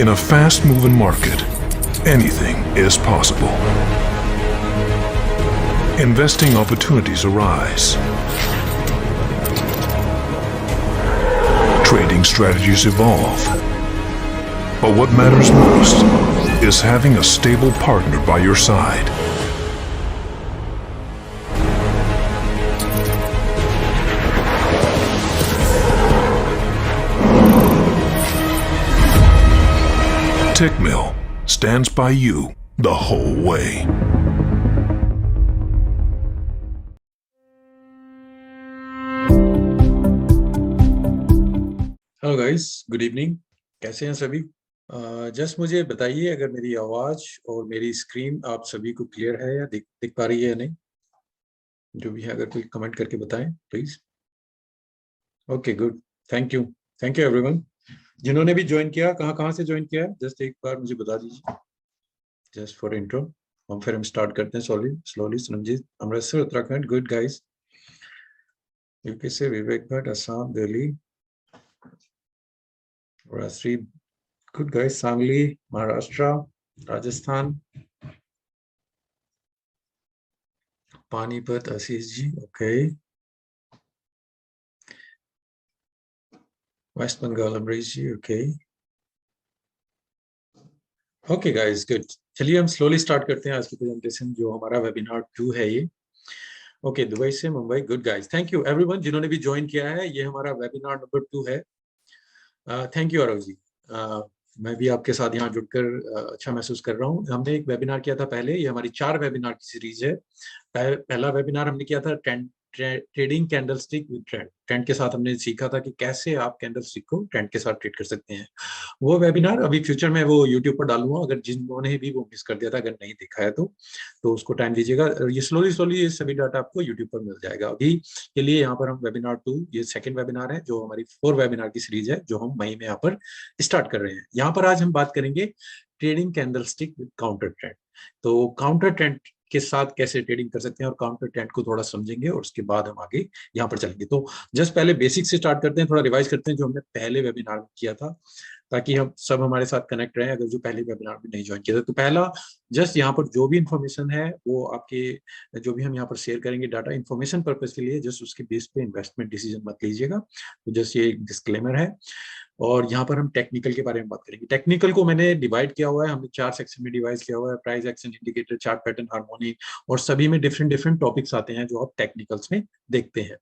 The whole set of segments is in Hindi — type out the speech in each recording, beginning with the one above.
In a fast-moving market, anything is possible. Investing opportunities arise. Trading strategies evolve. But what matters most is having a stable partner by your side. TickMill stands by you the whole way. Hello guys, good evening. कैसे हैं सभी? जस्ट मुझे बताइए अगर मेरी आवाज और मेरी स्क्रीन आप सभी को क्लियर है या दिख पा रही है या नहीं। जो भी है अगर कोई कमेंट करके बताएं please. Okay, good. Thank you everyone जिन्होंने भी ज्वाइन किया। कहाँ से ज्वाइन किया है जस्ट एक बार मुझे बता दीजिए, जस्ट फॉर इंट्रो। हम स्टार्ट करते हैं slowly. Sunamjeet, Amritsar, Uttarakhand, good guys. UP से Vivek Bhatt, Assam, Delhi, Rajshree, good guys. Sangli, Maharashtra, Rajasthan, Panipat, Ashish ji, okay. West Bengal, Amrish ji, okay. Okay guys, good. चलिए हम स्लोली स्टार्ट करते हैं आज की प्रेजेंटेशन, जो हमारा वेबिनार 2 है ये। ओके, दुबई से Mumbai, good guys. Thank you everyone जिन्होंने भी ज्वाइन किया है। ये हमारा वेबिनार नंबर 2 है। थैंक यू आरव जी। मैं भी आपके साथ यहाँ जुड़कर अच्छा महसूस कर रहा हूँ। हमने एक वेबिनार किया था पहले, ये हमारी 4 वेबिनार की सीरीज है। पहला वेबिनार हमने किया था trading candlestick with trend. Trend के साथ हमने सीखा था कि कैसे आप कैंडलस्टिक को ट्रेंड के साथ ट्रेड कर सकते हैं। वो वेबिनार अभी फ्यूचर में वो यूट्यूब पर डालूंगा, अगर जिन्होंने भी वो मिस कर दिया था, अगर नहीं देखा है तो उसको टाइम दीजिएगा। ये स्लोली ये सभी डाटा आपको यूट्यूब पर मिल जाएगा। अभी के लिए यहाँ पर हम वेबिनार 2, ये सेकंड वेबिनार है जो हमारी 4 वेबिनार की सीरीज है, जो हम मई में यहाँ पर स्टार्ट कर रहे हैं। यहाँ पर आज हम बात करेंगे trading candlestick with counter trend. तो काउंटर ट्रेंड के साथ कैसे ट्रेडिंग कर सकते हैं और काउंटर ट्रेंड को थोड़ा समझेंगे और उसके बाद हम आगे यहाँ पर चलेंगे। तो जस्ट पहले बेसिक से स्टार्ट करते हैं, थोड़ा रिवाइज करते हैं जो हमने पहले वेबिनार में किया था, ताकि हम सब हमारे साथ कनेक्ट रहे अगर जो पहले वेबिनार में नहीं ज्वाइन किया था। तो पहला, जस्ट यहाँ पर जो भी इंफॉर्मेशन है वो आपके जो भी हम यहाँ पर शेयर करेंगे डाटा इन्फॉर्मेशन पर्पज के लिए, जस्ट उसके बेस पे इन्वेस्टमेंट डिसीजन मत लीजिएगा। तो जस्ट ये एक डिस्क्लेमर है। और यहाँ पर हम टेक्निकल के बारे में बात करेंगे। टेक्निकल को मैंने डिवाइड किया हुआ है, हमने 4 सेक्शन में डिवाइड किया हुआ है। Price action, indicator, chart pattern, harmony, और सभी में डिफरेंट टॉपिक्स आते हैं जो आप टेक्निकल्स में देखते हैं।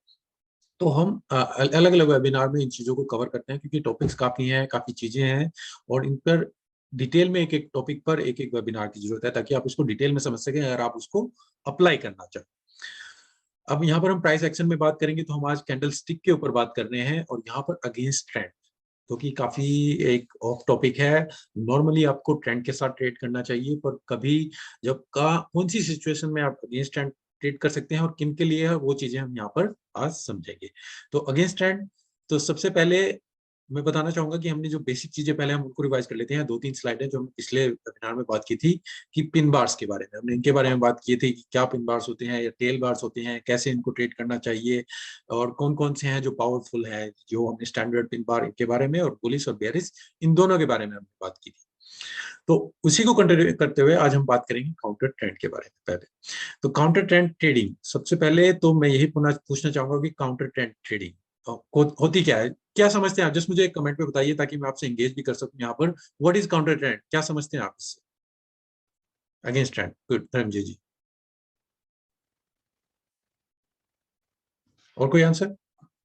तो हम अलग अलग वेबिनार में इन चीजों को कवर करते हैं, क्योंकि टॉपिक्स काफी हैं, काफी चीजें हैं, और इन पर डिटेल में एक टॉपिक पर एक वेबिनार की जरूरत है, ताकि आप उसको डिटेल में समझ सकें अगर आप उसको अप्लाई करना चाहें। अब यहाँ पर हम प्राइस एक्शन में बात करेंगे, तो हम आज कैंडल स्टिक के ऊपर बात कर रहे हैं, और यहाँ पर अगेंस्ट ट्रेंड, तो कि काफी एक ऑफ टॉपिक है। नॉर्मली आपको ट्रेंड के साथ ट्रेड करना चाहिए, पर कभी जब कौन सी सिचुएशन में आप अगेंस्ट ट्रेंड ट्रेड कर सकते हैं और किन के लिए है, वो चीजें हम यहाँ पर आज समझेंगे। तो अगेंस्ट ट्रेंड, तो सबसे पहले मैं बताना चाहूंगा कि हमने जो बेसिक चीजें पहले हम उनको रिवाइज कर लेते हैं। 2-3 स्लाइड है जो हमने पिछले वेबिनार में बात की थी, कि पिन बार्स के बारे में, हमने इनके बारे में बात की थी कि क्या पिन बार्स होते हैं या टेल बार्स होते हैं, कैसे इनको ट्रेड करना चाहिए, और कौन कौन से हैं जो पावरफुल है, जो हमने स्टैंडर्ड पिन बार के बारे में, और बुलिश और बेयरिश, इन दोनों के बारे में हमने बात की थी। तो उसी को कंटिन्यू करते हुए आज हम बात करेंगे काउंटर ट्रेंड के बारे में। पहले तो काउंटर ट्रेंड ट्रेडिंग, सबसे पहले तो मैं यही पूछना चाहूंगा कि काउंटर ट्रेंड ट्रेडिंग होती क्या है, क्या समझते हैं आप? जस्ट मुझे एक कमेंट में बताइए, ताकि मैं आपसे एंगेज भी कर सकूं यहाँ पर। व्हाट इज काउंटर ट्रेंड, क्या समझते हैं आप इससे? Against trend, good. Dharamji ji, और कोई आंसर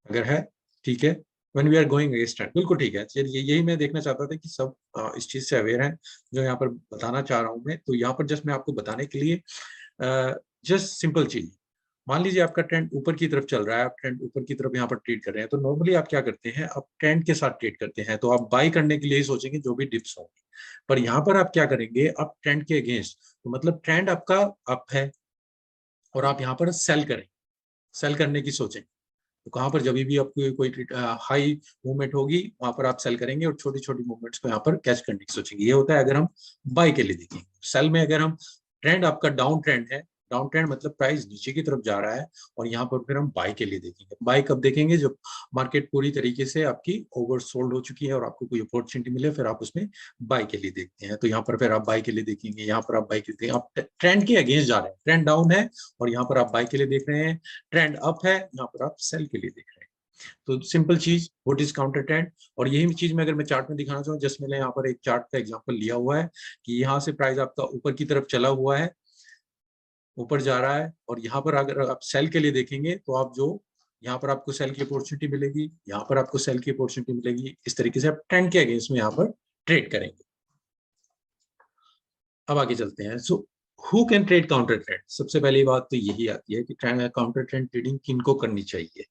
अगर है? ठीक है। When we are going against trend, बिल्कुल ठीक है। चलिए, यही मैं देखना चाहता था कि सब इस चीज से अवेयर हैं जो यहाँ पर बताना चाह रहा हूँ मैं। तो यहाँ पर जस्ट मैं आपको बताने के लिए जस्ट सिंपल चीज, मान लीजिए आपका ट्रेंड ऊपर की तरफ चल रहा है, आप ट्रेंड ऊपर की तरफ यहाँ पर ट्रेड कर रहे हैं, तो नॉर्मली आप क्या करते हैं, आप ट्रेंड के साथ ट्रेड करते हैं, तो आप बाई करने के लिए ही सोचेंगे जो भी डिप्स होंगे। पर यहाँ पर आप क्या करेंगे, आप ट्रेंड के अगेंस्ट, तो मतलब ट्रेंड आपका अप है और आप यहाँ पर सेल करेंगे, सेल करने की सोचेंगे। तो कहाँ पर जब भी आपको कोई हाई मूवमेंट होगी, वहां पर आप सेल करेंगे और छोटी छोटी मूवमेंट्स को यहाँ पर कैच करने की सोचेंगे। ये होता है अगर हम बाई के लिए देखेंगे। सेल में अगर हम, ट्रेंड आपका डाउन ट्रेंड है, डाउन ट्रेंड मतलब प्राइस नीचे की तरफ जा रहा है, और यहाँ पर फिर हम बाय के लिए देखेंगे। बाय कब देखेंगे? जब मार्केट पूरी तरीके से आपकी ओवरसोल्ड हो चुकी है और आपको कोई अपॉर्चुनिटी मिले, फिर आप उसमें बाय के लिए देखते हैं। तो यहाँ पर फिर आप बाय के लिए देखेंगे, यहाँ पर आप बाय के लिए देखेंगे। आप ट्रेंड के अगेंस्ट जा रहे हैं, ट्रेंड डाउन है और यहाँ पर आप बाय के लिए देख रहे हैं, ट्रेंड अप है, यहाँ पर आप सेल के लिए देख रहे हैं। तो सिंपल चीज, व्हाट इज काउंटर ट्रेंड। और यही चीज मैं अगर मैं चार्ट में दिखाना चाहूँ, जस्ट मैंने यहाँ पर एक चार्ट का एग्जांपल लिया हुआ है कि यहाँ से प्राइस आपका ऊपर की तरफ चला हुआ है, ऊपर जा रहा है, और यहाँ पर अगर आप सेल के लिए देखेंगे तो आप जो यहाँ पर आपको सेल की अपॉर्चुनिटी मिलेगी, यहाँ पर आपको सेल की अपॉर्चुनिटी मिलेगी। इस तरीके से आप ट्रेंड के अगेंस्ट में यहाँ पर ट्रेड करेंगे। अब आगे चलते हैं। So who can trade counter trend. सबसे पहली बात तो यही आती है कि काउंटर ट्रेंड ट्रेडिंग किनको करनी चाहिए।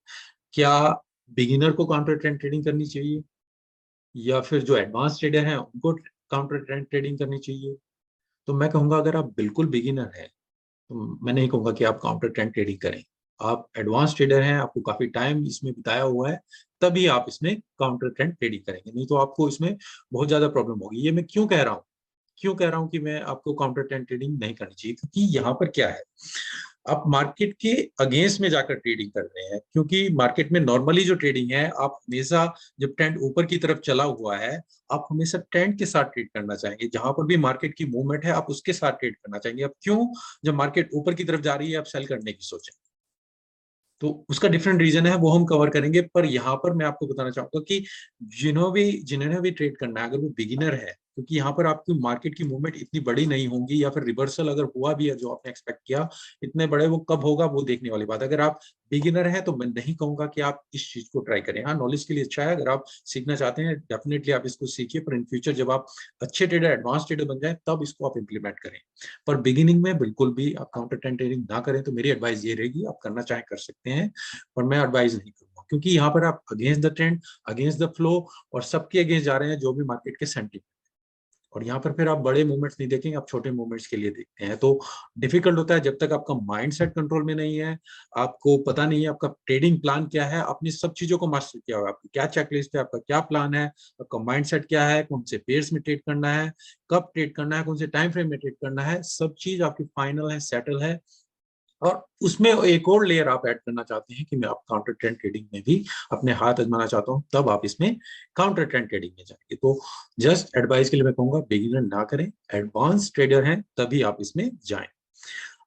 क्या बिगिनर को काउंटर ट्रेंड ट्रेडिंग करनी चाहिए, या फिर जो एडवांस ट्रेडर हैं उनको काउंटर ट्रेंड ट्रेडिंग करनी चाहिए? तो मैं कहूंगा अगर आप बिल्कुल बिगिनर हैं तो मैं नहीं कहूंगा कि आप काउंटर ट्रेंड ट्रेडिंग करें। आप एडवांस ट्रेडर हैं, आपको काफी टाइम इसमें बिताया हुआ है, तभी आप इसमें काउंटर ट्रेंड ट्रेडिंग करेंगे, नहीं तो आपको इसमें बहुत ज्यादा प्रॉब्लम होगी। ये मैं क्यों कह रहा हूँ? क्यों कह रहा हूं कि मैं आपको काउंटर ट्रेंड ट्रेडिंग नहीं करनी चाहिए? क्योंकि यहाँ पर क्या है, आप मार्केट के अगेंस्ट में जाकर ट्रेडिंग कर रहे हैं। क्योंकि मार्केट में नॉर्मली जो ट्रेडिंग है, आप हमेशा जब ट्रेंड ऊपर की तरफ चला हुआ है, आप हमेशा ट्रेंड के साथ ट्रेड करना चाहेंगे। जहां पर भी मार्केट की मूवमेंट है, आप उसके साथ ट्रेड करना चाहेंगे। अब क्यों, जब मार्केट ऊपर की तरफ जा रही है आप सेल करने की सोचें? तो उसका डिफरेंट रीजन है, वो हम कवर करेंगे। पर यहाँ पर मैं आपको बताना चाहूंगा कि जिन्होंने भी ट्रेड करना है, अगर वो बिगिनर है, क्योंकि यहाँ पर आपकी मार्केट की मूवमेंट इतनी बड़ी नहीं होगी, या फिर रिवर्सल अगर हुआ भी है जो आपने एक्सपेक्ट किया इतने बड़े, वो कब होगा वो देखने वाली बात। अगर आप बिगिनर है तो मैं नहीं कहूंगा कि आप इस चीज को ट्राई करें। हाँ, नॉलेज के लिए अच्छा है, अगर आप सीखना चाहते हैं डेफिनेटली आप इसको सीखिए, पर इन फ्यूचर जब आप अच्छे ट्रेडर, एडवांस ट्रेडर बन जाए, तब इसको आप इंप्लीमेंट करें। पर बिगिनिंग में बिल्कुल भी आप काउंटर ट्रेंड ट्रेडिंग ना करें। तो मेरी एडवाइस ये रहेगी, आप करना चाहे कर सकते हैं, पर मैं एडवाइस नहीं करूंगा, क्योंकि यहाँ पर आप against the trend, against the flow और सबके अगेंस्ट जा रहे हैं, जो भी मार्केट के सेंटिमेंट। और यहाँ पर फिर आप बड़े मूवमेंट्स नहीं देखेंगे, आप छोटे मूवमेंट्स के लिए देखते हैं। तो डिफिकल्ट होता है जब तक आपका माइंडसेट कंट्रोल में नहीं है, आपको पता नहीं है आपका ट्रेडिंग प्लान क्या है, आपने सब चीजों को मास्टर किया हुआ है, आपकी क्या चेकलिस्ट है, आपका क्या प्लान है, आपका माइंडसेट क्या है, कौन से पेयर्स में ट्रेड करना है, कब ट्रेड करना है, कौन से टाइम फ्रेम में ट्रेड करना है, सब चीज आपकी फाइनल है, सेटल है। और उसमें एक और लेयर आप ऐड करना चाहते हैं कि मैं आप काउंटर ट्रेंड ट्रेडिंग में भी अपने हाथ आजमाना चाहता हूं, तब आप इसमें काउंटर ट्रेंड ट्रेडिंग में जाएंगे। तो जस्ट एडवाइस के लिए मैं कहूंगा बिगिनर ना करें, एडवांस ट्रेडर हैं तभी आप इसमें जाएं।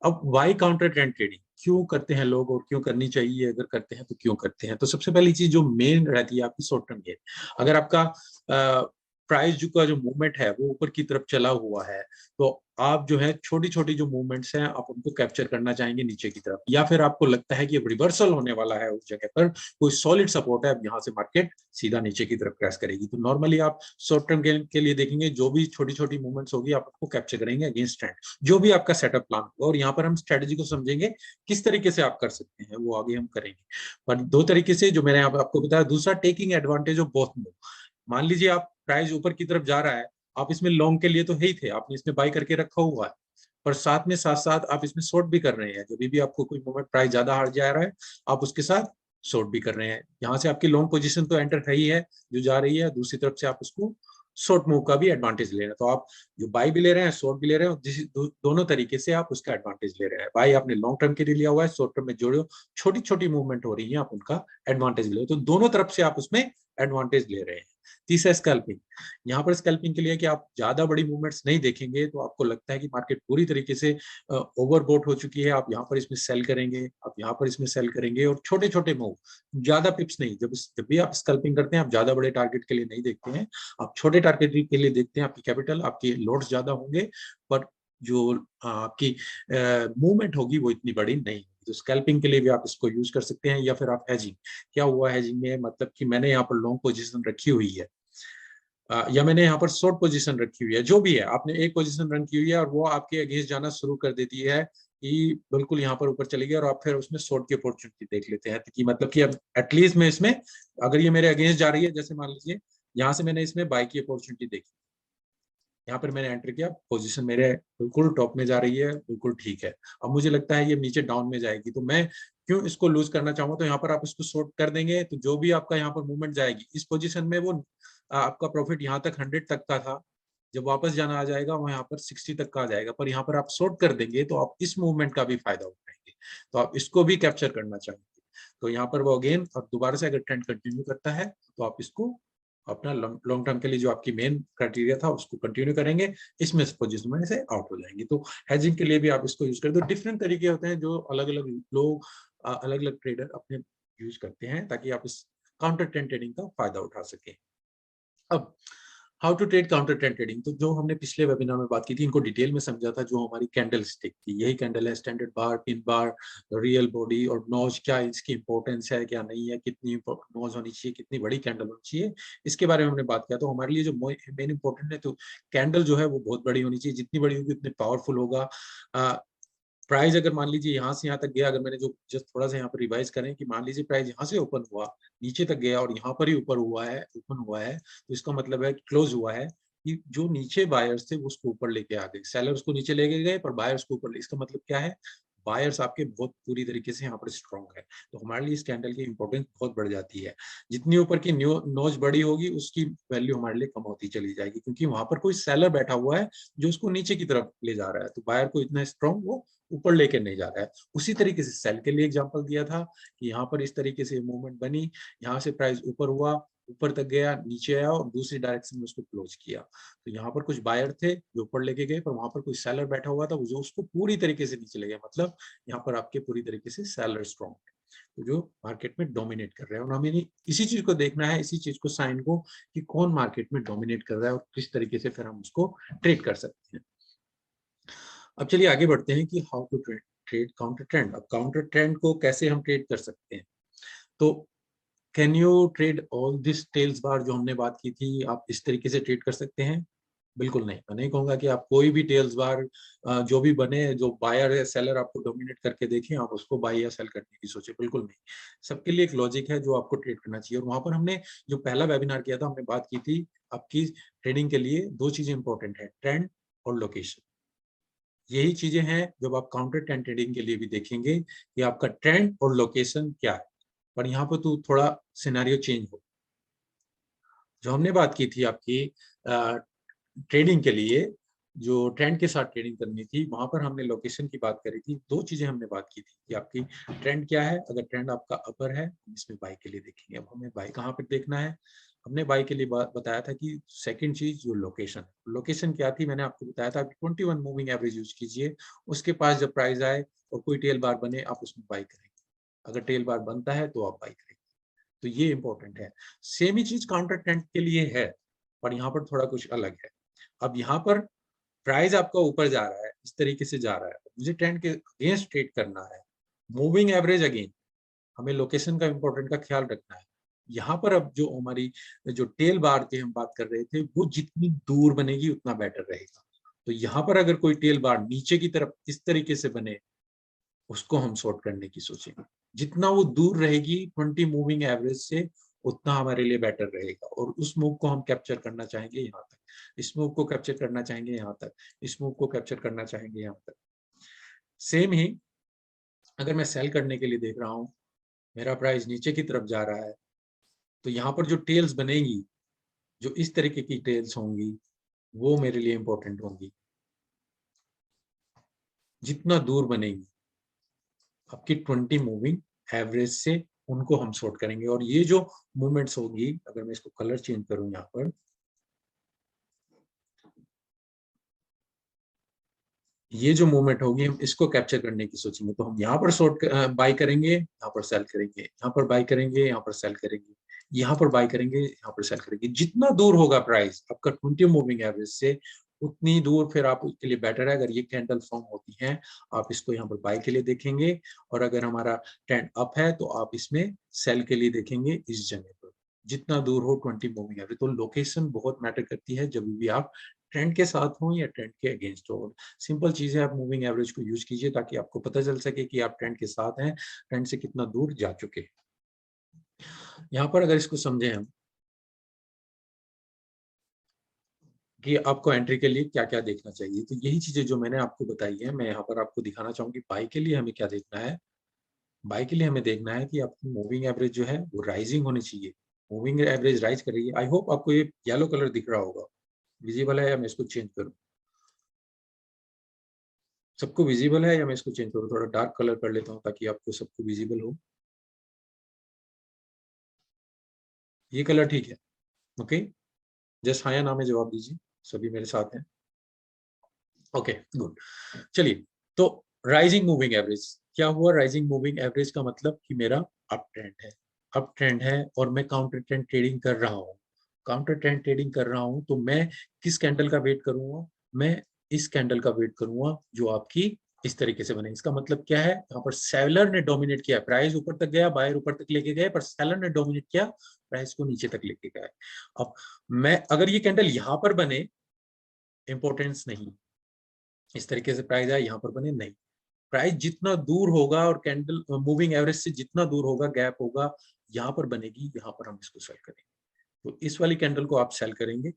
अब वाई काउंटर ट्रेंड ट्रेडिंग क्यों करते हैं लोग, और क्यों करनी चाहिए, अगर करते हैं तो क्यों करते हैं? तो सबसे पहली चीज जो मेन रहती है आपकी शॉर्ट टर्म गेन। अगर आपका प्राइस का जो मूवमेंट है वो ऊपर की तरफ चला हुआ है, तो आप जो है छोटी छोटी जो मूवमेंट्स हैं आप उनको कैप्चर करना चाहेंगे नीचे की तरफ, या फिर आपको लगता है कि अब रिवर्सल होने वाला है, उस जगह पर कोई सॉलिड सपोर्ट है, अब यहाँ से मार्केट सीधा नीचे की तरफ क्रैश करेगी। तो नॉर्मली आप शॉर्ट टर्म गेन के लिए देखेंगे, जो भी छोटी छोटी मूवमेंट्स होगी आप उसको कैप्चर करेंगे अगेंस्ट ट्रेंड, जो भी आपका सेटअप प्लान होगा। और यहाँ पर हम स्ट्रेटेजी को समझेंगे किस तरीके से आप कर सकते हैं, वो आगे हम करेंगे। पर दो तरीके से जो मैंने आपको बताया। दूसरा, taking advantage of both move. मान लीजिए आप प्राइस ऊपर की तरफ जा रहा है, आप इसमें लॉन्ग के लिए तो है ही थे, आपने इसमें बाय करके रखा हुआ है, पर साथ साथ आप इसमें शॉर्ट भी कर रहे हैं। जब भी आपको कोई मोमेंट प्राइस ज्यादा हार जा रहा है, आप उसके साथ शॉर्ट भी कर रहे हैं। यहाँ से आपकी लॉन्ग पोजीशन तो एंटर है ही है जो जा रही है, दूसरी तरफ से आप उसको शॉर्ट मूव का भी एडवांटेज ले रहे हैं। तो आप जो बाय भी ले रहे हैं, शॉर्ट भी ले रहे हैं, दोनों तरीके से आप उसका एडवांटेज ले रहे हैं। बाय आपने लॉन्ग टर्म के लिए लिया हुआ है, शॉर्ट टर्म में जोड़े छोटी छोटी मूवमेंट हो रही है, आप उनका एडवांटेज ले रहे हो। तो दोनों तरफ से आप उसमें एडवांटेज ले रहे हैं। तीसरा, स्कैल्पिंग। यहाँ पर स्कैल्पिंग के लिए कि आप ज्यादा बड़ी मूवमेंट्स नहीं देखेंगे, तो आपको लगता है कि मार्केट पूरी तरीके से ओवरबोट हो चुकी है, आप यहाँ पर इसमें सेल करेंगे, आप यहाँ पर इसमें सेल करेंगे, और छोटे छोटे मूव, ज्यादा पिप्स नहीं। जब भी आप स्कैल्पिंग करते हैं, आप ज्यादा बड़े टारगेट के लिए नहीं देखते हैं, आप छोटे टारगेट के लिए देखते हैं। आपकी कैपिटल, आपके लॉट्स ज्यादा होंगे, पर जो आपकी मूवमेंट होगी वो इतनी बड़ी नहीं होगी। तो स्कैल्पिंग के लिए भी आप इसको यूज कर सकते हैं। या फिर आप हेजिंग। क्या हुआ हेजिंग में, मतलब कि मैंने यहाँ पर लॉन्ग पोजीशन रखी हुई है, या मैंने यहाँ पर शॉर्ट पोजीशन रखी हुई है, जो भी है, आपने एक पोजीशन रन की हुई है और वो आपके अगेंस्ट जाना शुरू कर देती है कि बिल्कुल यहाँ पर ऊपर चली गई, और आप फिर उसमें शॉर्ट की अपॉर्चुनिटी देख लेते हैं कि मतलब कि अब एटलीस्ट मैं इसमें, अगर ये मेरे अगेंस्ट जा रही है, जैसे मान लीजिए यहाँ से मैंने इसमें बाय की अपॉर्चुनिटी देखी, यहाँ पर मैंने एंटर किया, पोजीशन मेरे बिल्कुल टॉप में जा रही है, बिल्कुल ठीक है। अब मुझे लगता है ये नीचे डाउन में जाएगी, तो मैं क्यों इसको लूज करना चाहूंगा? तो यहाँ पर आप इसको शॉर्ट कर देंगे, तो जो भी आपका यहाँ पर मूवमेंट जाएगी इस पोजीशन में, वो आपका प्रॉफिट यहाँ तक 100 तक का था, जब वापस जाना आ जाएगा वहाँ पर 60 तक का आ जाएगा, पर यहाँ पर आप शॉर्ट कर देंगे तो आप इस मूवमेंट का भी फायदा उठाएंगे, तो आप इसको भी कैप्चर करना चाहेंगे। तो यहाँ पर वो अगेन और दोबारा से अगर ट्रेंड कंटिन्यू करता है तो आप इसको अपना लॉन्ग टर्म के लिए जो आपकी मेन क्राइटेरिया था उसको कंटिन्यू करेंगे, इसमें पोजीशन में से आउट हो जाएंगे। तो हेजिंग के लिए भी आप इसको यूज करें। तो डिफरेंट तरीके होते हैं जो अलग अलग लोग, अलग अलग ट्रेडर अपने यूज करते हैं ताकि आप इस काउंटर ट्रेंड ट्रेडिंग का फायदा उठा सकें। अब how to trade counter trend trading, तो जो हमने पिछले वेबिनार में बात की थी, इनको डिटेल में समझा था। जो हमारी कैंडल स्टिक थी, यही कैंडल है, standard bar, pin bar, real body और नोज, क्या इसकी इंपॉर्टेंस है क्या नहीं है, कितनी नोज होनी चाहिए, कितनी बड़ी कैंडल होनी चाहिए, इसके बारे में हमने बात किया। तो हमारे लिए जो मेन इंपॉर्टेंट है, तो कैंडल जो है वो बहुत बड़ी होनी चाहिए, जितनी बड़ी होगी उतनी पावरफुल होगा। प्राइस अगर मान लीजिए यहाँ से यहाँ तक गया, अगर मैंने जो जस्ट थोड़ा सा यहाँ पर रिवाइज करें कि मान लीजिए प्राइस यहाँ से ओपन हुआ, नीचे तक गया और यहाँ पर ही ऊपर हुआ है, ओपन हुआ है, तो इसका मतलब है क्लोज हुआ है कि जो नीचे बायर्स थे वो उसको ऊपर लेके आ गए, सेलर्स को नीचे लेके गए पर बायर्स को ऊपर। इसका मतलब क्या है, बायर्स आपके बहुत पूरी तरीके से यहाँ पर स्ट्रॉन्ग है। तो हमारे लिए इस कैंडल की इंपॉर्टेंस बहुत बढ़ जाती है। जितनी ऊपर की नोज बड़ी होगी उसकी वैल्यू हमारे लिए कम होती चली जाएगी, क्योंकि वहां पर कोई सेलर बैठा हुआ है जो उसको नीचे की तरफ ले जा रहा है, तो बायर को इतना स्ट्रॉन्ग वो ऊपर लेके नहीं जा रहा है। उसी तरीके से सेल के लिए एग्जांपल दिया था कि यहाँ पर इस तरीके से मूवमेंट बनी, यहाँ से प्राइस ऊपर हुआ, ऊपर तक गया, नीचे आया और दूसरी डायरेक्शन में उसको क्लोज किया। तो यहाँ पर कुछ बायर थे जो ऊपर लेके गए, पर वहां पर कोई सेलर बैठा हुआ था जो उसको पूरी तरीके से नीचे ले गया। मतलब यहाँ पर आपके पूरी तरीके से सेलर स्ट्रॉन्ग है, तो जो मार्केट में डोमिनेट कर रहे हैं। और हमें इसी चीज को देखना है, इसी चीज को साइन को, कि कौन मार्केट में डोमिनेट कर रहा है और किस तरीके से फिर हम उसको ट्रेड कर सकते हैं। अब चलिए आगे बढ़ते हैं कि how to trade counter trend. अब काउंटर ट्रेंड को कैसे हम ट्रेड कर सकते हैं, तो can you trade all this tails bar, जो हमने बात की थी, आप इस तरीके से ट्रेड कर सकते हैं? बिल्कुल नहीं। मैं नहीं कहूंगा कि आप कोई भी टेल्स बार जो भी बने, जो बायर है सेलर आपको डोमिनेट करके देखें, आप उसको बाय या सेल करने की सोचे, बिल्कुल नहीं। सबके लिए एक लॉजिक है जो आपको ट्रेड करना चाहिए। और वहां पर हमने जो पहला वेबिनार किया था, हमने बात की थी आपकी ट्रेडिंग के लिए दो चीजें इंपॉर्टेंट है, ट्रेंड और लोकेशन। यही चीजें हैं जब आप काउंटर ट्रेंड ट्रेडिंग के लिए भी देखेंगे कि आपका ट्रेंड और लोकेशन क्या है। पर यहाँ पर तो थोड़ा सिनेरियो चेंज हो। जो हमने बात की थी आपकी ट्रेडिंग के लिए, जो ट्रेंड के साथ ट्रेडिंग करनी थी, वहां पर हमने लोकेशन की बात करी थी। दो चीजें हमने बात की थी कि आपकी ट्रेंड क्या है। अगर ट्रेंड आपका अपर है, हम इसमें बाई के लिए देखेंगे। अब हमें बाई कहाँ पर देखना है? हमने बाई के लिए बताया था कि सेकंड चीज जो लोकेशन, लोकेशन क्या थी, मैंने आपको बताया था कि 21 मूविंग एवरेज यूज कीजिए। उसके पास जब प्राइस आए और कोई टेल बार बने, आप उसमें बाई करेंगे। अगर टेल बार बनता है तो आप बाई करेंगे। तो ये इंपॉर्टेंट है। सेम ही चीज काउंटर ट्रेंड के लिए है, पर यहाँ पर थोड़ा कुछ अलग है। अब यहाँ पर प्राइस आपका ऊपर जा रहा है, इस तरीके से जा रहा है, मुझे ट्रेंड के अगेंस्ट ट्रेड करना है, मूविंग एवरेज अगेन, हमें लोकेशन का इंपॉर्टेंट का ख्याल रखना है। यहाँ पर अब जो हमारी जो टेल बार की हम बात कर रहे थे, वो जितनी दूर बनेगी उतना बेटर रहेगा। तो यहाँ पर अगर कोई टेल बार नीचे की तरफ इस तरीके से बने, उसको हम शॉर्ट करने की सोचेंगे। जितना वो दूर रहेगी 20 मूविंग एवरेज से, उतना हमारे लिए बेटर रहेगा। और उस मूव को हम कैप्चर करना चाहेंगे यहाँ तक, इस मूव को कैप्चर करना चाहेंगे यहाँ तक, इस मूव को कैप्चर करना चाहेंगे यहाँ तक। सेम ही अगर मैं सेल करने के लिए देख रहा हूँ, मेरा प्राइस नीचे की तरफ जा रहा है, तो यहाँ पर जो टेल्स बनेगी, जो इस तरीके की टेल्स होंगी, वो मेरे लिए इंपॉर्टेंट होंगी। जितना दूर बनेगी आपकी 20 मूविंग एवरेज से, उनको हम शॉर्ट करेंगे। और ये जो मूवमेंट्स होगी, अगर मैं इसको कलर चेंज करूं यहाँ पर, ये जो मूवमेंट होगी हम इसको कैप्चर करने की सोचेंगे। तो हम यहाँ पर शॉर्ट बाय करेंगे, यहाँ पर सेल करेंगे, यहाँ पर बाय करेंगे, यहाँ पर सेल करेंगे, यहाँ पर बाय करेंगे, यहाँ पर सेल करेंगे। जितना दूर होगा प्राइस आपका 20 मूविंग एवरेज से, उतनी दूर फिर आप उसके लिए बेटर है। अगर ये कैंडल फॉर्म होती है, आप इसको यहाँ पर बाय के लिए देखेंगे। और अगर हमारा ट्रेंड अप है तो आप इसमें सेल के लिए देखेंगे इस जगह पर, जितना दूर हो 20 मूविंग एवरेज। तो लोकेशन बहुत मैटर करती है जब भी आप ट्रेंड के साथ हो या ट्रेंड के अगेंस्ट हो। सिंपल चीज है, आप मूविंग एवरेज को यूज कीजिए ताकि आपको पता चल सके कि आप ट्रेंड के साथ हैं, ट्रेंड से कितना दूर जा चुके हैं। यहाँ पर अगर इसको समझे हम कि आपको एंट्री के लिए क्या क्या देखना चाहिए, तो यही चीजें जो मैंने आपको बताई है, मैं यहाँ पर आपको दिखाना चाहूंगी। बाई के लिए हमें क्या देखना है? बाई के लिए हमें देखना है कि आपकी मूविंग एवरेज जो है वो राइजिंग होनी चाहिए। मूविंग एवरेज राइज कर रही है। आई होप आपको ये येलो कलर दिख रहा होगा, विजिबल है या मैं इसको चेंज करूं? सबको विजिबल है या मैं इसको चेंज करूं? थोड़ा डार्क कलर कर लेता हूं ताकि आपको सबको विजिबल हो। ये कलर ठीक है? ओके, जस्ट हाँ या ना में जवाब दीजिए, सभी मेरे साथ हैं। Okay good. चलिए, तो राइजिंग मूविंग एवरेज क्या हुआ? राइजिंग मूविंग एवरेज का मतलब कि मेरा अप ट्रेंड है, अप ट्रेंड है और मैं काउंटर ट्रेंड ट्रेडिंग कर रहा हूँ। काउंटर ट्रेंड ट्रेडिंग कर रहा हूँ तो मैं किस कैंडल का वेट करूंगा? मैं इस कैंडल का वेट करूंगा जो आपकी इस तरीके से बने। इसका मतलब क्या है? यहाँ पर सेलर ने डोमिनेट किया, प्राइस ऊपर तक गया, बायर ऊपर तक लेके गए, पर सेलर ने डोमिनेट किया, प्राइस को नीचे तक लेके गए। अब मैं अगर ये कैंडल यहाँ पर बने, इंपॉर्टेंस नहीं, इस तरीके से प्राइस आया यहाँ पर बने, नहीं, प्राइस जितना दूर होगा और कैंडल मूविंग एवरेज से जितना दूर होगा, गैप होगा, यहाँ पर बनेगी, यहाँ पर हम इसको सेल करेंगे। तो इस वाली कैंडल को आप सेल करेंगे।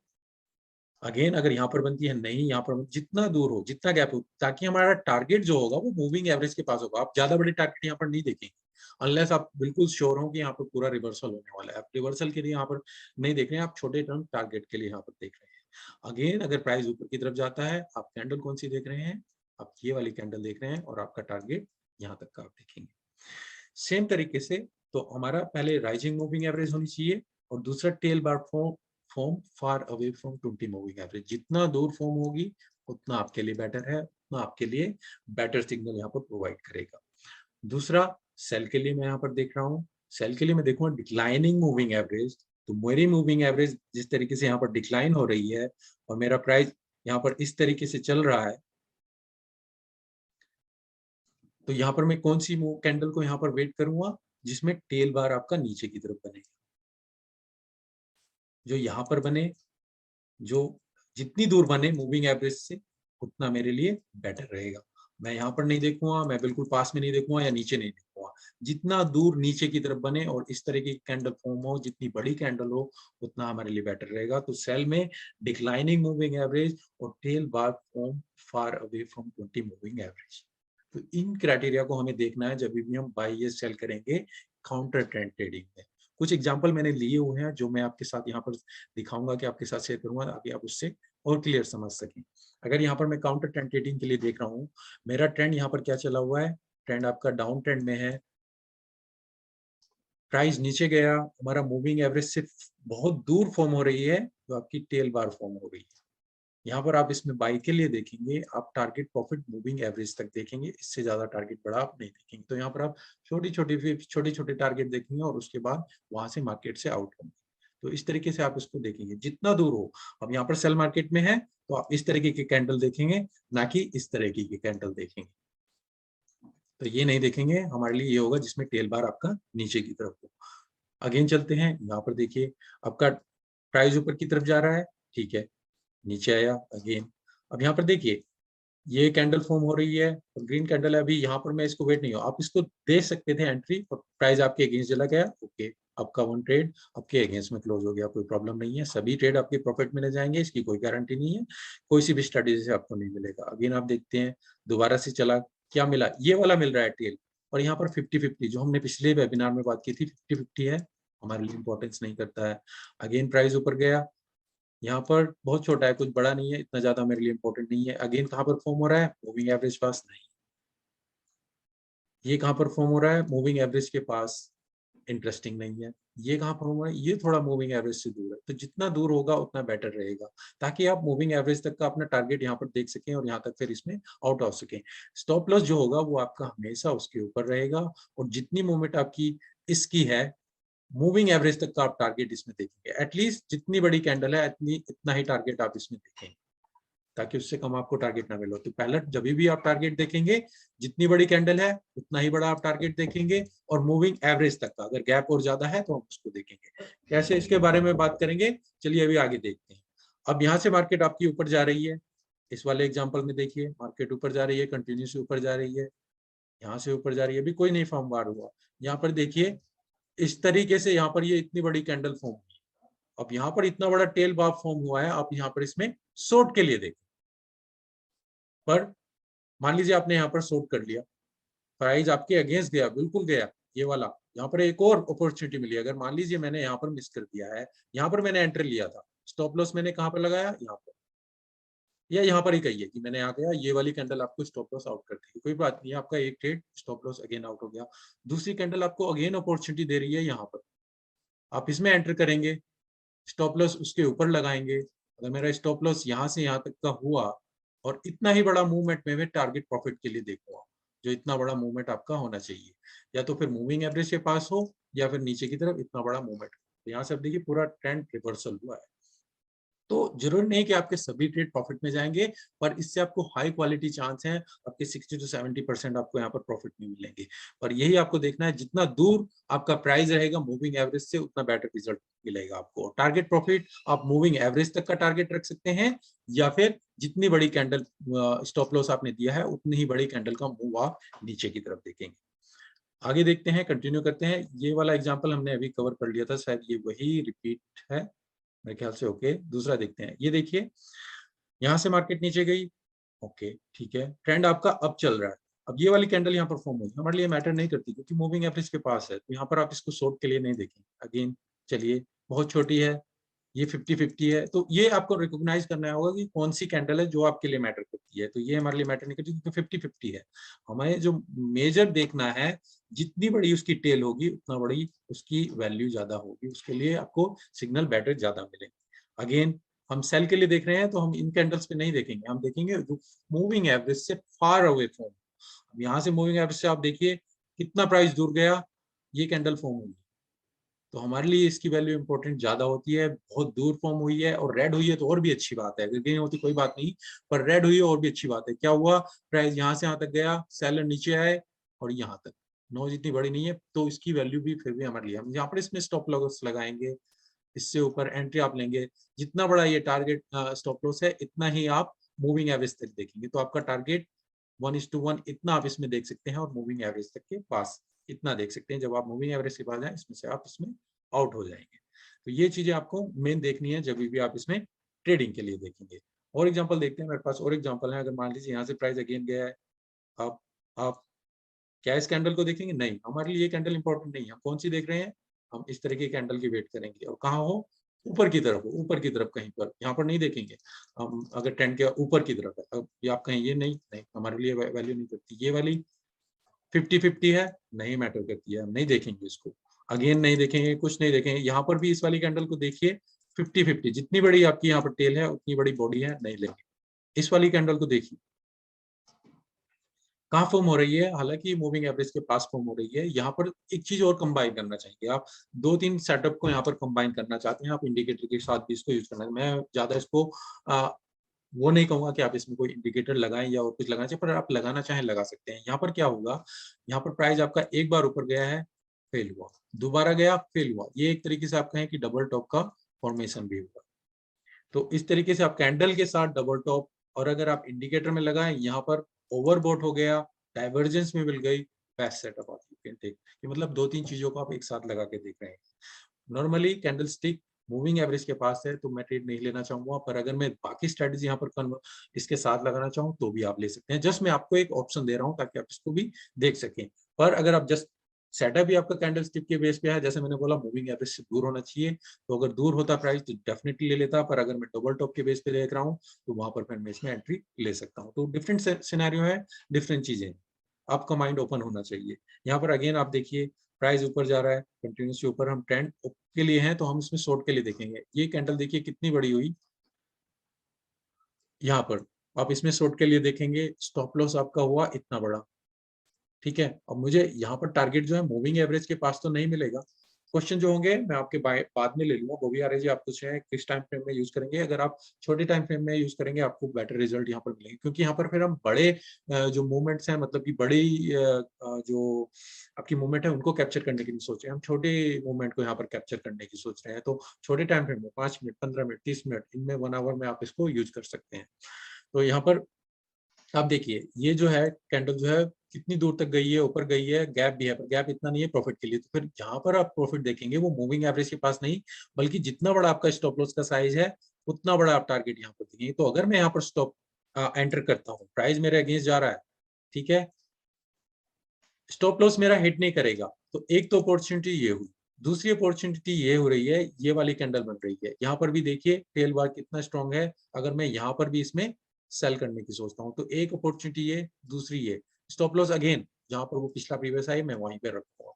अगेन अगर यहाँ पर बनती है, नहीं, यहाँ पर जितना दूर हो, जितना गैप हो, ताकि हमारा टारगेट जो होगा वो मूविंग एवरेज के पास होगा। आप ज्यादा बड़े टारगेट यहाँ पर नहीं देखेंगे अनलेस आप बिल्कुल श्योर हो कि यहाँ पर पूरा रिवर्सल होने वाला है। आप रिवर्सल के लिए यहाँ पर नहीं देख रहे हैं, आप छोटे टर्म टारगेट के लिए यहाँ पर देख रहे हैं। अगेन अगर प्राइस ऊपर की तरफ जाता है, आप कैंडल कौन सी देख रहे हैं? आप ये वाली कैंडल देख रहे हैं और आपका टारगेट यहाँ तक का आप देखेंगे। सेम तरीके से तो हमारा पहले राइजिंग मूविंग एवरेज होनी चाहिए और दूसरा tail bar form far away from 20 moving average. जितना दूर फॉर्म होगी उतना आपके लिए बेटर है, उतना आपके लिए बेटर सिग्नल यहाँ पर प्रोवाइड करेगा। दूसरा, सेल के लिए मैं यहाँ पर देख रहा हूँ, सेल के लिए मैं देखूंगा डिक्लाइनिंग मूविंग एवरेज। तो मेरी मूविंग एवरेज जिस तरीके से यहाँ पर डिक्लाइन हो रही है और मेरा प्राइस यहाँ पर इस तरीके से चल रहा है, तो यहाँ पर मैं कौन सी कैंडल को यहाँ पर वेट करूंगा? जिसमें टेल बार आपका नीचे की तरफ बनेगा। जो यहाँ पर बने, जो जितनी दूर बने मूविंग एवरेज से, उतना मेरे लिए बेटर रहेगा। मैं यहाँ पर नहीं देखूंगा, मैं बिल्कुल पास में नहीं देखूंगा या नीचे नहीं देखूंगा। जितना दूर नीचे की तरफ बने और इस तरह की कैंडल फॉर्म हो, जितनी बड़ी कैंडल हो, उतना हमारे लिए बेटर रहेगा। तो सेल में डिक्लाइनिंग मूविंग एवरेज और tail bar form far away from 20 moving average. तो इन क्राइटेरिया को हमें देखना है जब भी हम बाई या सेल करेंगे काउंटर ट्रेंड ट्रेडिंग में। कुछ एग्जांपल मैंने लिए हुए हैं जो मैं आपके साथ यहाँ पर दिखाऊंगा, कि आपके साथ शेयर करूंगा ताकि आप उससे और क्लियर समझ सकें। अगर यहाँ पर मैं काउंटर ट्रेंड ट्रेडिंग के लिए देख रहा हूँ, मेरा ट्रेंड यहाँ पर क्या चला हुआ है? ट्रेंड आपका डाउन ट्रेंड में है, प्राइस नीचे गया, हमारा मूविंग एवरेज से बहुत दूर फॉर्म हो रही है, तो आपकी टेल बार फॉर्म हो रही है। यहाँ पर आप इसमें बाई के लिए देखेंगे, आप टारगेट प्रॉफिट मूविंग एवरेज तक देखेंगे, इससे ज्यादा टारगेट बड़ा आप नहीं देखेंगे। तो यहाँ पर आप छोटे छोटे टारगेट देखेंगे और उसके बाद वहां से मार्केट से आउट होंगे। तो इस तरीके से आप इसको देखेंगे जितना दूर हो। अब यहाँ पर सेल मार्केट में है तो आप इस तरीके के कैंडल देखेंगे, ना कि इस तरीके के कैंडल देखेंगे। तो ये नहीं देखेंगे, हमारे लिए ये होगा जिसमें टेल बार आपका नीचे की तरफ हो। अगेन चलते हैं, यहाँ पर देखिए आपका प्राइस ऊपर की तरफ जा रहा है, ठीक है, नीचे आया अगेन। अब यहाँ पर देखिए ये कैंडल फॉर्म हो रही है और ग्रीन कैंडल है। अभी यहाँ पर मैं इसको वेट नहीं हूँ, आप इसको दे सकते थे एंट्री और प्राइस आपके अगेंस्ट चला गया, ओके, आपका वन ट्रेड आपके अगेंस्ट में क्लोज हो गया, कोई प्रॉब्लम नहीं है, सभी ट्रेड आपके प्रॉफिट में ले जाएंगे, इसकी कोई गारंटी नहीं है, कोई सी भी स्ट्रेटेजी से आपको नहीं मिलेगा। अगेन आप देखते हैं दोबारा से चला, क्या मिला? ये वाला मिल रहा है टेल, और यहाँ पर 50-50 जो हमने पिछले वेबिनार में बात की थी, 50-50 है, हमारे लिए इंपॉर्टेंस नहीं करता है। अगेन प्राइस ऊपर गया, यहाँ पर बहुत छोटा है, कुछ बड़ा नहीं है, इतना ज्यादा मेरे लिए इंपॉर्टेंट नहीं है। अगेन कहाँ पर फॉर्म हो रहा है? मूविंग एवरेज पास नहीं। ये कहाँ पर फॉर्म हो रहा है? मूविंग एवरेज के पास, इंटरेस्टिंग नहीं है। ये कहाँ पर हो रहा है? ये थोड़ा मूविंग एवरेज से दूर है। तो जितना दूर होगा उतना बेटर रहेगा, ताकि आप मूविंग एवरेज तक का अपना टारगेट यहाँ पर देख सकें और यहाँ तक फिर इसमें आउट हो सकें। स्टॉप लॉस जो होगा वो आपका हमेशा उसके ऊपर रहेगा, और जितनी मूवमेंट आपकी इसकी है, मूविंग एवरेज तक का आप टारगेट इसमें देखेंगे। एटलीस्ट जितनी बड़ी कैंडल है इतना ही टारगेट आप इसमें देखेंगे, ताकि उससे कम आपको टारगेट ना मिले। तो पहले जब भी आप टारगेट देखेंगे, जितनी बड़ी कैंडल है उतना ही बड़ा आप टारगेट देखेंगे, और मूविंग एवरेज तक का अगर गैप और ज्यादा है तो हम उसको देखेंगे। कैसे, इसके बारे में बात करेंगे, चलिए अभी आगे देखते हैं। अब यहाँ से मार्केट आपकी ऊपर जा रही है, इस वाले एग्जाम्पल में देखिए मार्केट ऊपर जा रही है, कंटिन्यूस ऊपर जा रही है, यहाँ से ऊपर जा रही है, अभी कोई नहीं फॉर्म बार हुआ। यहाँ पर देखिए इस तरीके से यहाँ पर ये इतनी बड़ी कैंडल फॉर्म हुई, अब यहाँ पर इतना बड़ा टेल बार फॉर्म हुआ है, आप यहाँ पर इसमें शॉर्ट के लिए देखें। पर मान लीजिए आपने यहाँ पर शॉर्ट कर लिया, प्राइस आपके अगेंस्ट गया, बिल्कुल गया, ये वाला, यहाँ पर एक और अपॉर्चुनिटी मिली। अगर मान लीजिए मैंने यहाँ पर मिस कर दिया है, यहाँ पर मैंने एंट्री लिया था, स्टॉप लॉस मैंने कहाँ पर लगाया? यहाँ पर। या यहाँ पर ही कहिए कि मैंने यहाँ गया, ये वाली कैंडल आपको स्टॉप लॉस आउट करती है, कोई बात नहीं, आपका एक trade stop loss again out हो गया। दूसरी कैंडल आपको अगेन अपॉर्चुनिटी दे रही है, यहाँ पर आप इसमें एंटर करेंगे, स्टॉप लॉस उसके ऊपर लगाएंगे। अगर मेरा स्टॉप लॉस यहाँ से यहाँ तक का हुआ और इतना ही बड़ा मूवमेंट में मैं टारगेट प्रॉफिट के लिए देखूंगा, जो इतना बड़ा मूवमेंट आपका होना चाहिए, या तो फिर मूविंग एवरेज के पास हो या फिर नीचे की तरफ इतना बड़ा मूवमेंट। तो यहाँ से आप देखिए पूरा ट्रेंड रिवर्सल हुआ है। तो जरूरी नहीं कि आपके सभी ट्रेड प्रॉफिट में जाएंगे, पर इससे आपको हाई क्वालिटी चांस है, आपके 60 to 70% आपको यहाँ पर प्रॉफिट में मिलेंगे। पर यही आपको देखना है, जितना दूर आपका प्राइस रहेगा मूविंग एवरेज से, उतना बेटर रिजल्ट मिलेगा आपको। टारगेट प्रॉफिट आप मूविंग एवरेज तक का टारगेट रख सकते हैं, या फिर जितनी बड़ी कैंडल स्टॉप लॉस आपने दिया है उतनी ही बड़ी कैंडल का मूव आप नीचे की तरफ देखेंगे। आगे देखते हैं, कंटिन्यू करते हैं। ये वाला एग्जांपल हमने अभी कवर कर लिया था, शायद ये वही रिपीट है मेरे ख्याल से। ओके, दूसरा देखते हैं। ये देखिए, यहाँ से मार्केट नीचे गई, ओके ठीक है, ट्रेंड आपका अब चल रहा है। अब ये वाली कैंडल यहाँ पर फॉर्म हुई, हमारे लिए मैटर नहीं करती क्योंकि मूविंग एवरेज के पास है, तो यहाँ पर आप इसको शॉर्ट के लिए नहीं देखें। अगेन चलिए, बहुत छोटी है, ये 50-50 है, तो ये आपको रिकॉग्नाइज करना होगा कि कौन सी कैंडल है जो आपके लिए मैटर करती है। तो ये हमारे लिए मैटर नहीं करती क्योंकि 50-50 है। हमें जो मेजर देखना है, जितनी बड़ी उसकी टेल होगी उतना बड़ी उसकी वैल्यू ज्यादा होगी, उसके लिए आपको सिग्नल बेटर ज्यादा मिलेंगे। अगेन हम सेल के लिए देख रहे हैं तो हम इन कैंडल्स पे नहीं देखेंगे, हम देखेंगे जो मूविंग एवरेज से फार अवे फॉर्म। अब यहाँ से मूविंग एवरेज से आप देखिए कितना प्राइस दूर गया, ये कैंडल फॉर्म हुई, तो हमारे लिए इसकी वैल्यू इंपॉर्टेंट ज्यादा होती है। बहुत दूर फॉर्म हुई है और रेड हुई है तो और भी अच्छी बात है, अगर ग्रीन होती कोई बात नहीं, पर रेड हुई है और भी अच्छी बात है। क्या हुआ, प्राइस यहाँ से यहाँ तक गया, सेलर नीचे आए और यहाँ तक, नॉइज इतनी बड़ी नहीं है, तो इसकी वैल्यू भी फिर भी हमारे लिए, हम यहाँ पर इसमें स्टॉप लॉस लगाएंगे, इससे ऊपर एंट्री आप लेंगे। जितना बड़ा ये टारगेट स्टॉप लॉस है, इतना ही आप मूविंग एवरेज तक देखेंगे, तो आपका टारगेट 1:1 इतना आप इसमें देख सकते हैं, और मूविंग एवरेज तक के पास इतना देख सकते हैं। जब आप मूविंग एवरेज के पास जाए, इसमें से आप इसमें आउट हो जाएंगे। तो ये चीजें आपको मेन देखनी है जब भी आप इसमें ट्रेडिंग के लिए देखेंगे। और एग्जांपल देखते हैं, मेरे पास और एग्जांपल है। अगर मान लीजिए यहाँ से प्राइस अगेन गया है, आप क्या इस कैंडल को देखेंगे? नहीं, हमारे लिए ये कैंडल इंपॉर्टेंट नहीं है। हम कौन सी देख रहे हैं? हम इस तरह की कैंडल की वेट करेंगे, और कहाँ हो, ऊपर की तरफ हो, ऊपर की तरफ कहीं पर, यहाँ पर नहीं देखेंगे हम। अगर ट्रेंड के ऊपर की तरफ है, अब ये आप कहें ये नहीं, हमारे लिए वैल्यू नहीं करती। ये वाली 50-50 है, नहीं मैटर करती है, हम नहीं देखेंगे इसको। अगेन नहीं देखेंगे, कुछ नहीं देखेंगे। यहाँ पर भी इस वाली कैंडल को देखिए, 50-50, जितनी बड़ी आपकी यहाँ पर टेल है उतनी बड़ी बॉडी है, नहीं लेंगे। इस वाली कैंडल को देखिए कहाँ फॉर्म हो रही है, हालांकि मूविंग एवरेज के पास फॉर्म हो रही है। यहाँ पर एक चीज और कंबाइन करना चाहिए, आप 2-3 सेटअप को यहाँ पर कंबाइन करना चाहते हैं, आप इंडिकेटर के साथ भी इसको यूज करना है। मैं ज्यादा इसको वो नहीं कहूंगा कि आप इसमें कोई इंडिकेटर लगाएं या और कुछ लगाना चाहिए, पर आप लगाना चाहें लगा सकते हैं। यहाँ पर क्या होगा, यहाँ पर प्राइस आपका एक बार ऊपर गया है, फेल हुआ, दोबारा गया, फेल हुआ, ये एक तरीके से आप कहें कि डबल टॉप का फॉर्मेशन भी हुआ। तो इस तरीके से आप कैंडल के साथ डबल टॉप, और अगर आप इंडिकेटर में लगाएं, यहाँ पर ओवरबॉट हो गया, डाइवर्जेंस में मिल गई, बेस्ट सेटअप आप यू कैन टेक। मतलब 2-3 चीजों को आप एक साथ लगा के देख रहे हैं। Normally candle stick moving average के पास है तो मैं ट्रेड नहीं लेना चाहूंगा, पर अगर मैं बाकी स्ट्रेटेजी यहाँ पर इसके साथ लगाना चाहूँ तो भी आप ले सकते हैं। जस्ट मैं आपको एक ऑप्शन दे रहा हूँ ताकि आप इसको भी देख सकें। पर अगर आप जस्ट सेटअप भी आपका कैंडल स्टिक के बेस पे है, जैसे मैंने बोला मूविंग एवरेज से दूर होना चाहिए, तो अगर दूर होता प्राइस तो डेफिनेटली ले लेता, पर अगर मैं डबल टॉप के बेस पे देख रहा हूँ तो वहां पर फिर मैं इसमें एंट्री ले सकता हूँ। तो डिफरेंट सिनेरियो है, डिफरेंट चीजें, आपका माइंड ओपन होना चाहिए। यहाँ पर अगेन आप देखिए प्राइस ऊपर जा रहा है, कंटिन्यूसली ऊपर, हम ट्रेंड के लिए हैं तो हम इसमें शॉर्ट के लिए देखेंगे। ये कैंडल देखिए कितनी बड़ी हुई, यहाँ पर आप इसमें शॉर्ट के लिए देखेंगे, स्टॉप लॉस आपका हुआ इतना बड़ा, ठीक है। अब मुझे यहाँ पर टारगेट जो है मूविंग एवरेज के पास तो नहीं मिलेगा। क्वेश्चन जो होंगे मैं आपके बाद में ले लूंगा, वो भी आ रही है, आप कुछ है किस टाइम फ्रेम में यूज करेंगे। अगर आप छोटे टाइम फ्रेम में यूज करेंगे आपको बेटर रिजल्ट यहाँ पर मिलेंगे, क्योंकि यहाँ पर फिर हम बड़े जो मूवमेंट्स हैं, मतलब कि बड़ी जो आपकी मूवमेंट है उनको कैप्चर करने की नहीं सोच रहे हैं, हम छोटे मूवमेंट को यहाँ पर कैप्चर करने की सोच रहे हैं। तो छोटे टाइम फ्रेम में 5 मिनट, 15 मिनट, 30 मिनट, इनमें 1 आवर में आप इसको यूज कर सकते हैं। तो यहाँ पर आप देखिए ये जो है कैंडल जो है कितनी दूर तक गई है, ऊपर गई है, गैप भी है, पर गैप इतना नहीं है प्रॉफिट के लिए। तो फिर जहां पर आप प्रॉफिट देखेंगे वो मूविंग एवरेज के पास नहीं, बल्कि जितना बड़ा आपका स्टॉप लॉस का साइज है उतना बड़ा आप टारगेट यहाँ पर देखेंगे। तो अगर मैं यहाँ पर स्टॉप एंटर करता हूँ, प्राइस मेरे अगेंस्ट जा रहा है, ठीक है, स्टॉप लॉस मेरा हिट नहीं करेगा, तो एक तो अपॉर्चुनिटी ये हुई। दूसरी अपॉर्चुनिटी ये हो रही है, ये वाली कैंडल बन रही है, यहाँ पर भी देखिए टेल बार कितना स्ट्रॉन्ग है। अगर मैं यहाँ पर भी इसमें सेल करने की सोचता हूँ। तो एक अपॉर्चुनिटी ये, दूसरी ये। स्टॉप लॉस अगेन जहां पर वो पिछला प्रीवियस आई मैं वहीं पे रखूंगा,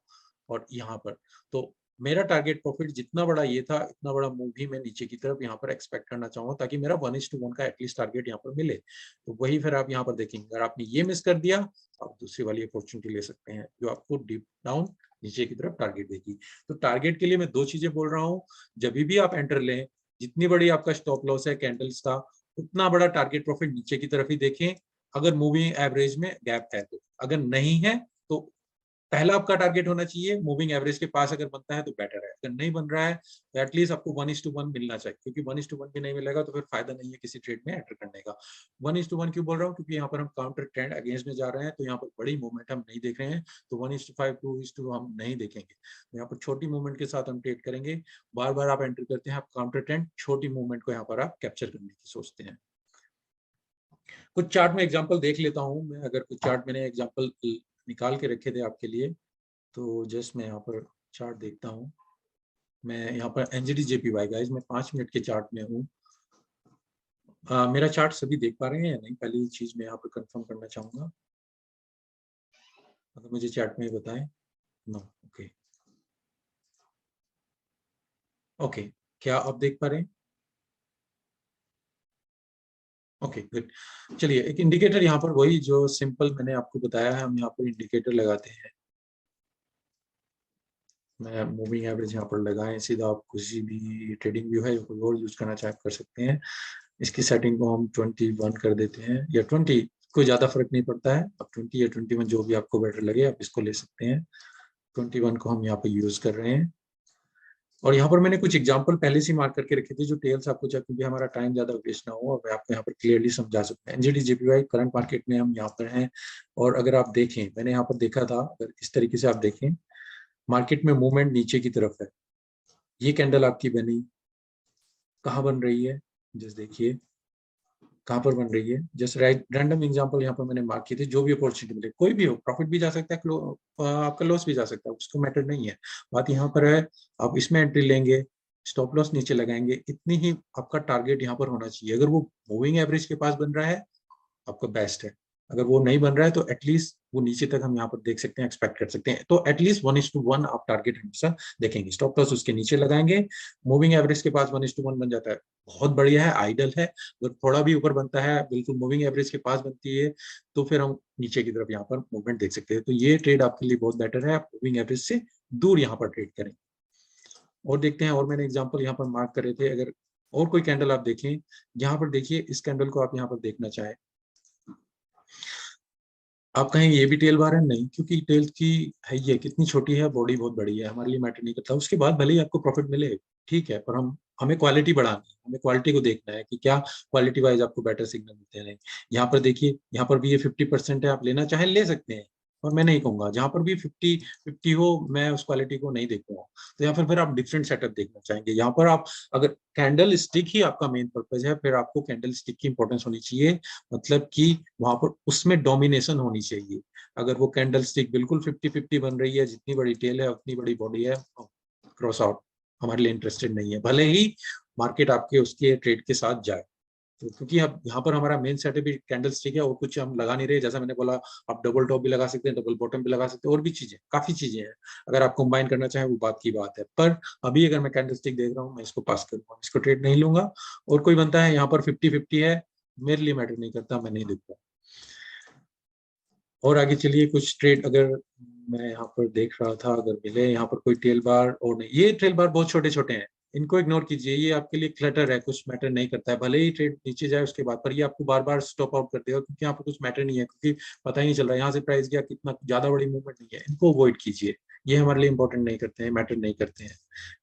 और यहाँ पर तो मेरा टारगेट प्रॉफिट जितना बड़ा ये था, इतना बड़ा मूव भी मैं नीचे की तरफ यहाँ पर एक्सपेक्ट करना चाहूंगा, ताकि मेरा 1:1 का एटलीस्ट टारगेट यहाँ पर मिले। तो वही फिर आप यहाँ पर देखेंगे, अगर आपने ये मिस कर दिया आप दूसरी वाली अपॉर्चुनिटी ले सकते हैं जो आपको डीप डाउन नीचे की तरफ टारगेट देगी। तो टारगेट के लिए मैं दो चीजें बोल रहा हूँ, जब भी आप एंटर लें, जितनी बड़ी आपका स्टॉप लॉस है कैंडल्स का, उतना बड़ा टारगेट प्रॉफिट नीचे की तरफ ही देखें, अगर मूविंग एवरेज में गैप है तो। अगर नहीं है तो पहला आपका टारगेट होना चाहिए मूविंग एवरेज के पास, अगर बनता है तो बेटर है, अगर नहीं बन रहा है तो एटलीस्ट आपको 1:1 मिलना चाहिए, क्योंकि 1:1 भी नहीं मिलेगा तो फिर फायदा नहीं है किसी ट्रेड में एंटर करने का। 1:1 क्यों बोल रहा हूँ, क्योंकि यहाँ पर हम काउंटर ट्रेंड अगेंस्ट में जा रहे हैं, तो यहाँ पर बड़ी मूवमेंट हम नहीं देख रहे हैं, तो 1:5 2:2 हम नहीं देखेंगे। तो यहाँ पर छोटी मूवमेंट के साथ हम ट्रेड करेंगे। बार बार आप एंटर करते हैं, आप काउंटर ट्रेंड छोटी मूवमेंट को यहाँ पर आप कैप्चर करने की सोचते हैं। कुछ चार्ट में एग्जांपल देख लेता हूं मैं, अगर कुछ चार्ट मैंने एग्जांपल निकाल के रखे थे आपके लिए, तो जस्ट मैं यहाँ पर चार्ट देखता हूं। मैं यहाँ पर NZD-JPY गाइस, मैं 5 मिनट के चार्ट में हूँ। मेरा चार्ट सभी देख पा रहे हैं या नहीं, पहली चीज मैं यहाँ पर कंफर्म करना चाहूंगा, अगर मुझे चार्ट में बताएं। नो, ओके ओके, क्या आप देख पा रहे हैं? Okay good. चलिए, एक इंडिकेटर यहाँ पर वही जो सिंपल मैंने आपको बताया है, हम यहाँ पर इंडिकेटर लगाते हैं। मैं मूविंग एवरेज यहाँ पर लगाएं सीधा, आप किसी भी ट्रेडिंग व्यू है कोई और यूज करना चाहे कर सकते हैं। इसकी सेटिंग को हम 21 कर देते हैं, या 20, कोई ज्यादा फर्क नहीं पड़ता है, अब 20 या 21 जो भी आपको बेटर लगे आप इसको ले सकते हैं। 21 को हम यहाँ पर यूज कर रहे हैं, और यहाँ पर मैंने कुछ एग्जांपल पहले से मार्क करके रखे थे जो टेल्स आपको चाहिए, क्योंकि हमारा टाइम ज्यादा वेस्ट ना हो और मैं आपको यहाँ पर क्लियरली समझा सकते हैं। NZD-JPY करंट मार्केट में हम यहाँ पर हैं, और अगर आप देखें, मैंने यहाँ पर देखा था, अगर इस तरीके से आप देखें, मार्केट में मूवमेंट नीचे की तरफ है। ये कैंडल आपकी बनी, कहाँ बन रही है, जस्ट देखिए कहाँ पर बन रही है। जस्ट रैंडम एग्जांपल यहाँ पर मैंने मार्क किए थे, जो भी अपॉर्चुनिटी मिले, कोई भी हो, प्रॉफिट भी जा सकता है, आपका लॉस भी जा सकता है, उसको मैटर नहीं है। बात यहाँ पर है, आप इसमें एंट्री लेंगे, स्टॉप लॉस नीचे लगाएंगे, इतनी ही आपका टारगेट यहाँ पर होना चाहिए। अगर वो मूविंग एवरेज के पास बन रहा है आपका बेस्ट है, अगर वो नहीं बन रहा है तो एटलीस्ट वो नीचे तक हम यहाँ पर देख सकते हैं, एक्सपेक्ट कर सकते हैं। तो एटलीस्ट 1:1 आप टारगेट हमेशा देखेंगे, स्टॉप लॉस उसके नीचे लगाएंगे। मूविंग एवरेज के पास 1:1 बन जाता है, बहुत बढ़िया है, आइडल है। अगर थोड़ा भी ऊपर बनता है, बिल्कुल मूविंग एवरेज के पास बनती है, तो फिर हम नीचे की तरफ यहाँ पर मूवमेंट देख सकते हैं। तो ये ट्रेड आपके लिए बहुत बेटर है, आप मूविंग एवरेज से दूर यहाँ पर ट्रेड करें। और देखते हैं, और मैंने एग्जाम्पल यहाँ पर मार्क करे थे, अगर और कोई कैंडल आप देखें, यहाँ पर देखिए, इस कैंडल को आप यहाँ पर देखना चाहें, आप कहें ये भी टेल बार है, नहीं, क्योंकि टेल की है ये कितनी छोटी है, बॉडी बहुत बड़ी है, हमारे लिए मैटर नहीं करता। उसके बाद भले ही आपको प्रॉफिट मिले, ठीक है, पर हमें क्वालिटी बढ़ानी है, हमें क्वालिटी को देखना है कि क्या क्वालिटी वाइज आपको बेटर सिग्नल मिलते हैं। यहाँ पर देखिए, यहाँ पर भी ये 50% है, आप लेना चाहें ले सकते हैं, और मैं नहीं कहूंगा जहां पर भी 50-50 हो मैं उस क्वालिटी को नहीं देखूंगा। तो यहाँ पर फिर आप डिफरेंट सेटअप देखना चाहेंगे। यहाँ पर आप, अगर कैंडल स्टिक ही आपका मेन पर्पज है, फिर आपको कैंडल स्टिक की इंपॉर्टेंस होनी चाहिए, मतलब कि वहां पर उसमें डोमिनेशन होनी चाहिए। अगर वो कैंडल स्टिक बिल्कुल 50-50 बन रही है, जितनी बड़ी टेल है उतनी बड़ी बॉडी है, क्रॉस आउट, हमारे लिए इंटरेस्टेड नहीं है, भले ही मार्केट आपके उसके ट्रेड के साथ जाए। तो क्योंकि अब यहाँ पर हमारा मेन सेटअप भी कैंडल स्टिक है, और कुछ हम लगा नहीं रहे, जैसा मैंने बोला, आप डबल टॉप भी लगा सकते हैं, डबल बॉटम भी लगा सकते हैं, और भी चीजें, काफी चीजें हैं, अगर आप कंबाइन करना चाहें वो बात की बात है। पर अभी अगर मैं कैंडल स्टिक देख रहा हूँ, मैं इसको पास करूंगा, इसको ट्रेड नहीं लूंगा। और कोई बनता है यहाँ पर 50-50 है, मेरे लिए मैटर नहीं करता, मैं नहीं देखता। और आगे चलिए, कुछ ट्रेड अगर मैं यहाँ पर देख रहा था, अगर मिले यहाँ पर कोई टेल बार, और नहीं, ये टेल बार बहुत छोटे छोटे हैं, इनको इग्नोर कीजिए, ये आपके लिए क्लटर है, कुछ मैटर नहीं करता है, भले ही ट्रेड नीचे जाए उसके बाद, पर ये आपको बार बार स्टॉप आउट कर देगा, क्योंकि यहाँ पर कुछ मैटर नहीं है, क्योंकि पता ही नहीं चल रहा है यहाँ से प्राइस गया कितना, ज्यादा बड़ी मूवमेंट नहीं है, इनको अवॉइड कीजिए, ये हमारे लिए इंपॉर्टेंट नहीं करते हैं, मैटर नहीं करते हैं।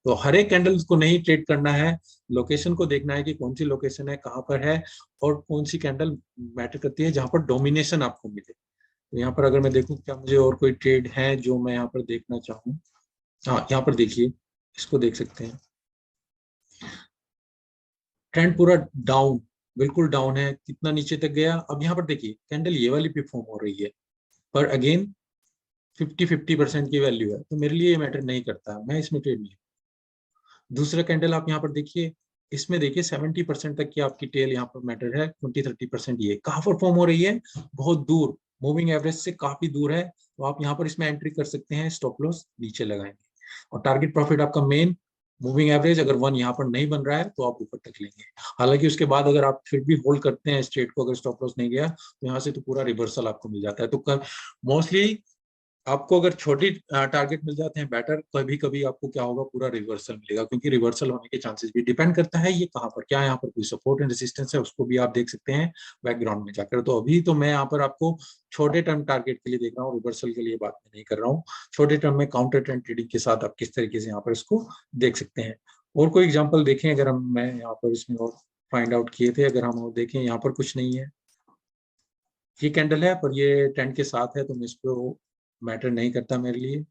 तो हर एक कैंडल को नहीं ट्रेड करना है, लोकेशन को देखना है कि कौन सी लोकेशन है, कहाँ पर है, और कौन सी कैंडल मैटर करती है जहां पर डोमिनेशन आपको मिले। तो यहाँ पर अगर मैं देखूं, क्या मुझे और कोई ट्रेड है जो मैं यहाँ पर देखना चाहूँ? हाँ, यहाँ पर देखिए, इसको देख सकते हैं, ट्रेंड पूरा डाउन, बिल्कुल डाउन है, कितना नीचे तक गया। अब यहाँ पर देखिए, कैंडल ये वाली भी फॉर्म हो रही है, पर अगेन 50% की वैल्यू है, तो मेरे लिए ये मैटर नहीं करता, मैं इसमें ट्रेड नहीं। दूसरा कैंडल आप यहाँ पर देखिए, इसमें देखिए 70% तक की आपकी टेल यहाँ पर मैटर है, 20-30% ये कहाँ पर फॉर्म हो रही है, बहुत दूर, मूविंग एवरेज से काफी दूर है, तो आप यहाँ पर इसमें एंट्री कर सकते हैं, स्टॉप लॉस नीचे लगाएंगे और टारगेट प्रॉफिट आपका मेन मूविंग एवरेज अगर 1 यहाँ पर नहीं बन रहा है तो आप ऊपर तक लेंगे। हालांकि उसके बाद अगर आप फिर भी होल्ड करते हैं स्ट्रेट को, अगर स्टॉप लॉस नहीं गया तो यहाँ से तो पूरा रिवर्सल आपको मिल जाता है। तो मोस्टली आपको अगर छोटी टारगेट मिल जाते हैं बेटर, कभी कभी आपको क्या होगा, पूरा रिवर्सल मिलेगा, क्योंकि रिवर्सल होने के चांसेस भी डिपेंड करता है ये कहाँ पर क्या, यहाँ पर कोई सपोर्ट एंड रेजिस्टेंस है उसको भी आप देख सकते हैं बैकग्राउंड में जाकर। तो अभी तो मैं यहाँ पर आपको छोटे टर्म टारगेट के लिए देख रहा हूँ, रिवर्सल के लिए बात मैं नहीं कर रहा हूँ। छोटे टर्म में काउंटर ट्रेंड ट्रेडिंग के साथ आप किस तरीके से यहाँ पर इसको देख सकते हैं। और कोई एग्जाम्पल देखें अगर हम, मैं यहाँ पर इसमें और फाइंड आउट किए थे, अगर हम और देखें यहाँ पर कुछ नहीं है, ये कैंडल है पर ये ट्रेंड के साथ है तो मैं इसको मैटर नहीं करता मेरे लिए,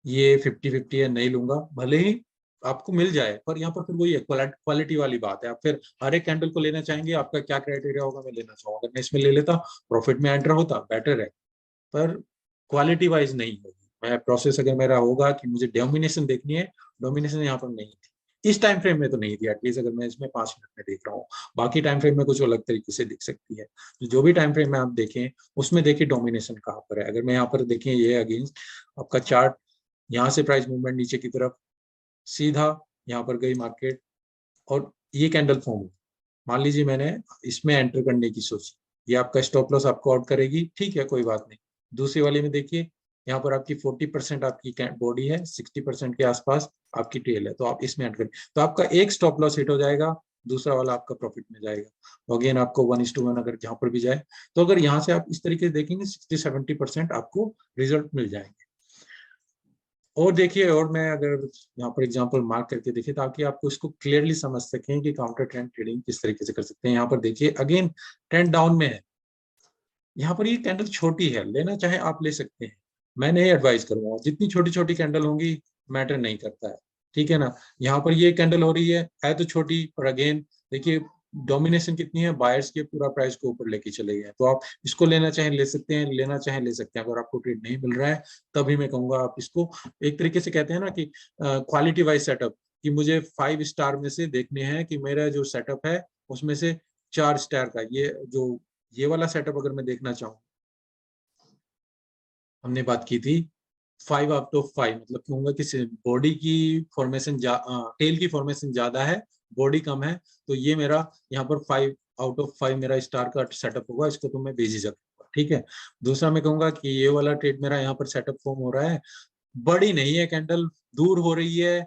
ये 50-50 है, नहीं लूंगा, भले ही आपको मिल जाए, पर यहाँ पर फिर वही है, क्वालिटी वाली बात है। आप फिर हर एक कैंडल को लेना चाहेंगे, आपका क्या क्राइटेरिया होगा, मैं लेना चाहूंगा, अगर मैं इसमें ले लेता प्रॉफिट में एंटर होता बेटर है, पर क्वालिटी वाइज नहीं होगी। मैं प्रोसेस अगर मेरा होगा कि मुझे डोमिनेशन देखनी है, डोमिनेशन यहाँ पर नहीं थी, इस टाइम फ्रेम में तो नहीं थी, एटलीस्ट अगर मैं इसमें 5 मिनट में देख रहा हूँ, बाकी टाइम फ्रेम में कुछ अलग तरीके से दिख सकती है। तो जो भी टाइम फ्रेम में आप देखें उसमें देखिए डोमिनेशन कहाँ पर है। अगर मैं यहाँ पर देखें, ये अगेंस्ट आपका चार्ट, यहाँ से प्राइस मूवमेंट नीचे की तरफ सीधा यहाँ पर गई मार्केट और ये कैंडल फॉर्म हुई, मान लीजिए मैंने इसमें एंटर करने की सोची, ये आपका स्टॉप लॉस आपको आउट करेगी, ठीक है कोई बात नहीं। दूसरी वाली में देखिए, यहाँ पर आपकी 40% आपकी बॉडी है, 60% के आसपास आपकी टेल है, तो आप इसमें एंटर करें तो आपका एक स्टॉप लॉस हिट हो जाएगा, दूसरा वाला आपका प्रॉफिट में जाएगा, तो अगेन आपको 1:1 अगर जहाँ पर भी जाए, तो अगर यहाँ से आप इस तरीके से देखेंगे 60-70% आपको रिजल्ट मिल जाएंगे। और देखिए, और मैं अगर यहाँ पर एग्जांपल मार्क करके देखिए ताकि आपको इसको क्लियरली समझ सकें कि काउंटर ट्रेंड ट्रेडिंग किस तरीके से कर सकते हैं। यहाँ पर देखिए अगेन ट्रेंड डाउन में है, यहाँ पर ये कैंडल छोटी है, लेना चाहे आप ले सकते हैं, मैं नहीं एडवाइस करूंगा, जितनी छोटी छोटी कैंडल होंगी मैटर नहीं करता है, ठीक है ना। यहाँ पर ये कैंडल हो रही है तो छोटी, पर अगेन देखिए डोमिनेशन कितनी है, बायर्स के पूरा प्राइस को ऊपर लेके चले गए, तो आप इसको लेना चाहे ले सकते हैं, लेना चाहे ले सकते हैं। अगर आपको ट्रेड नहीं मिल रहा है तभी मैं कहूंगा आप इसको, एक तरीके से कहते हैं ना कि क्वालिटी वाइज सेटअप, कि मुझे 5 स्टार में से देखने हैं कि मेरा जो सेटअप है उसमें से 4 स्टार का ये वाला सेटअप अगर मैं देखना चाहूँ, हमने बात की थी 5/5, मतलब कहूंगा कि बॉडी की फॉर्मेशन टेल की फॉर्मेशन ज्यादा है, बॉडी कम है, तो ये मेरा यहाँ पर 5/5 मेरा स्टार का सेटअप होगा, इसको तो मैं बेझिझक करूंगा, ठीक है। दूसरा मैं कहूंगा कि ये वाला ट्रेड मेरा यहाँ पर सेटअप फॉर्म हो रहा है, बड़ी नहीं है कैंडल, दूर हो रही है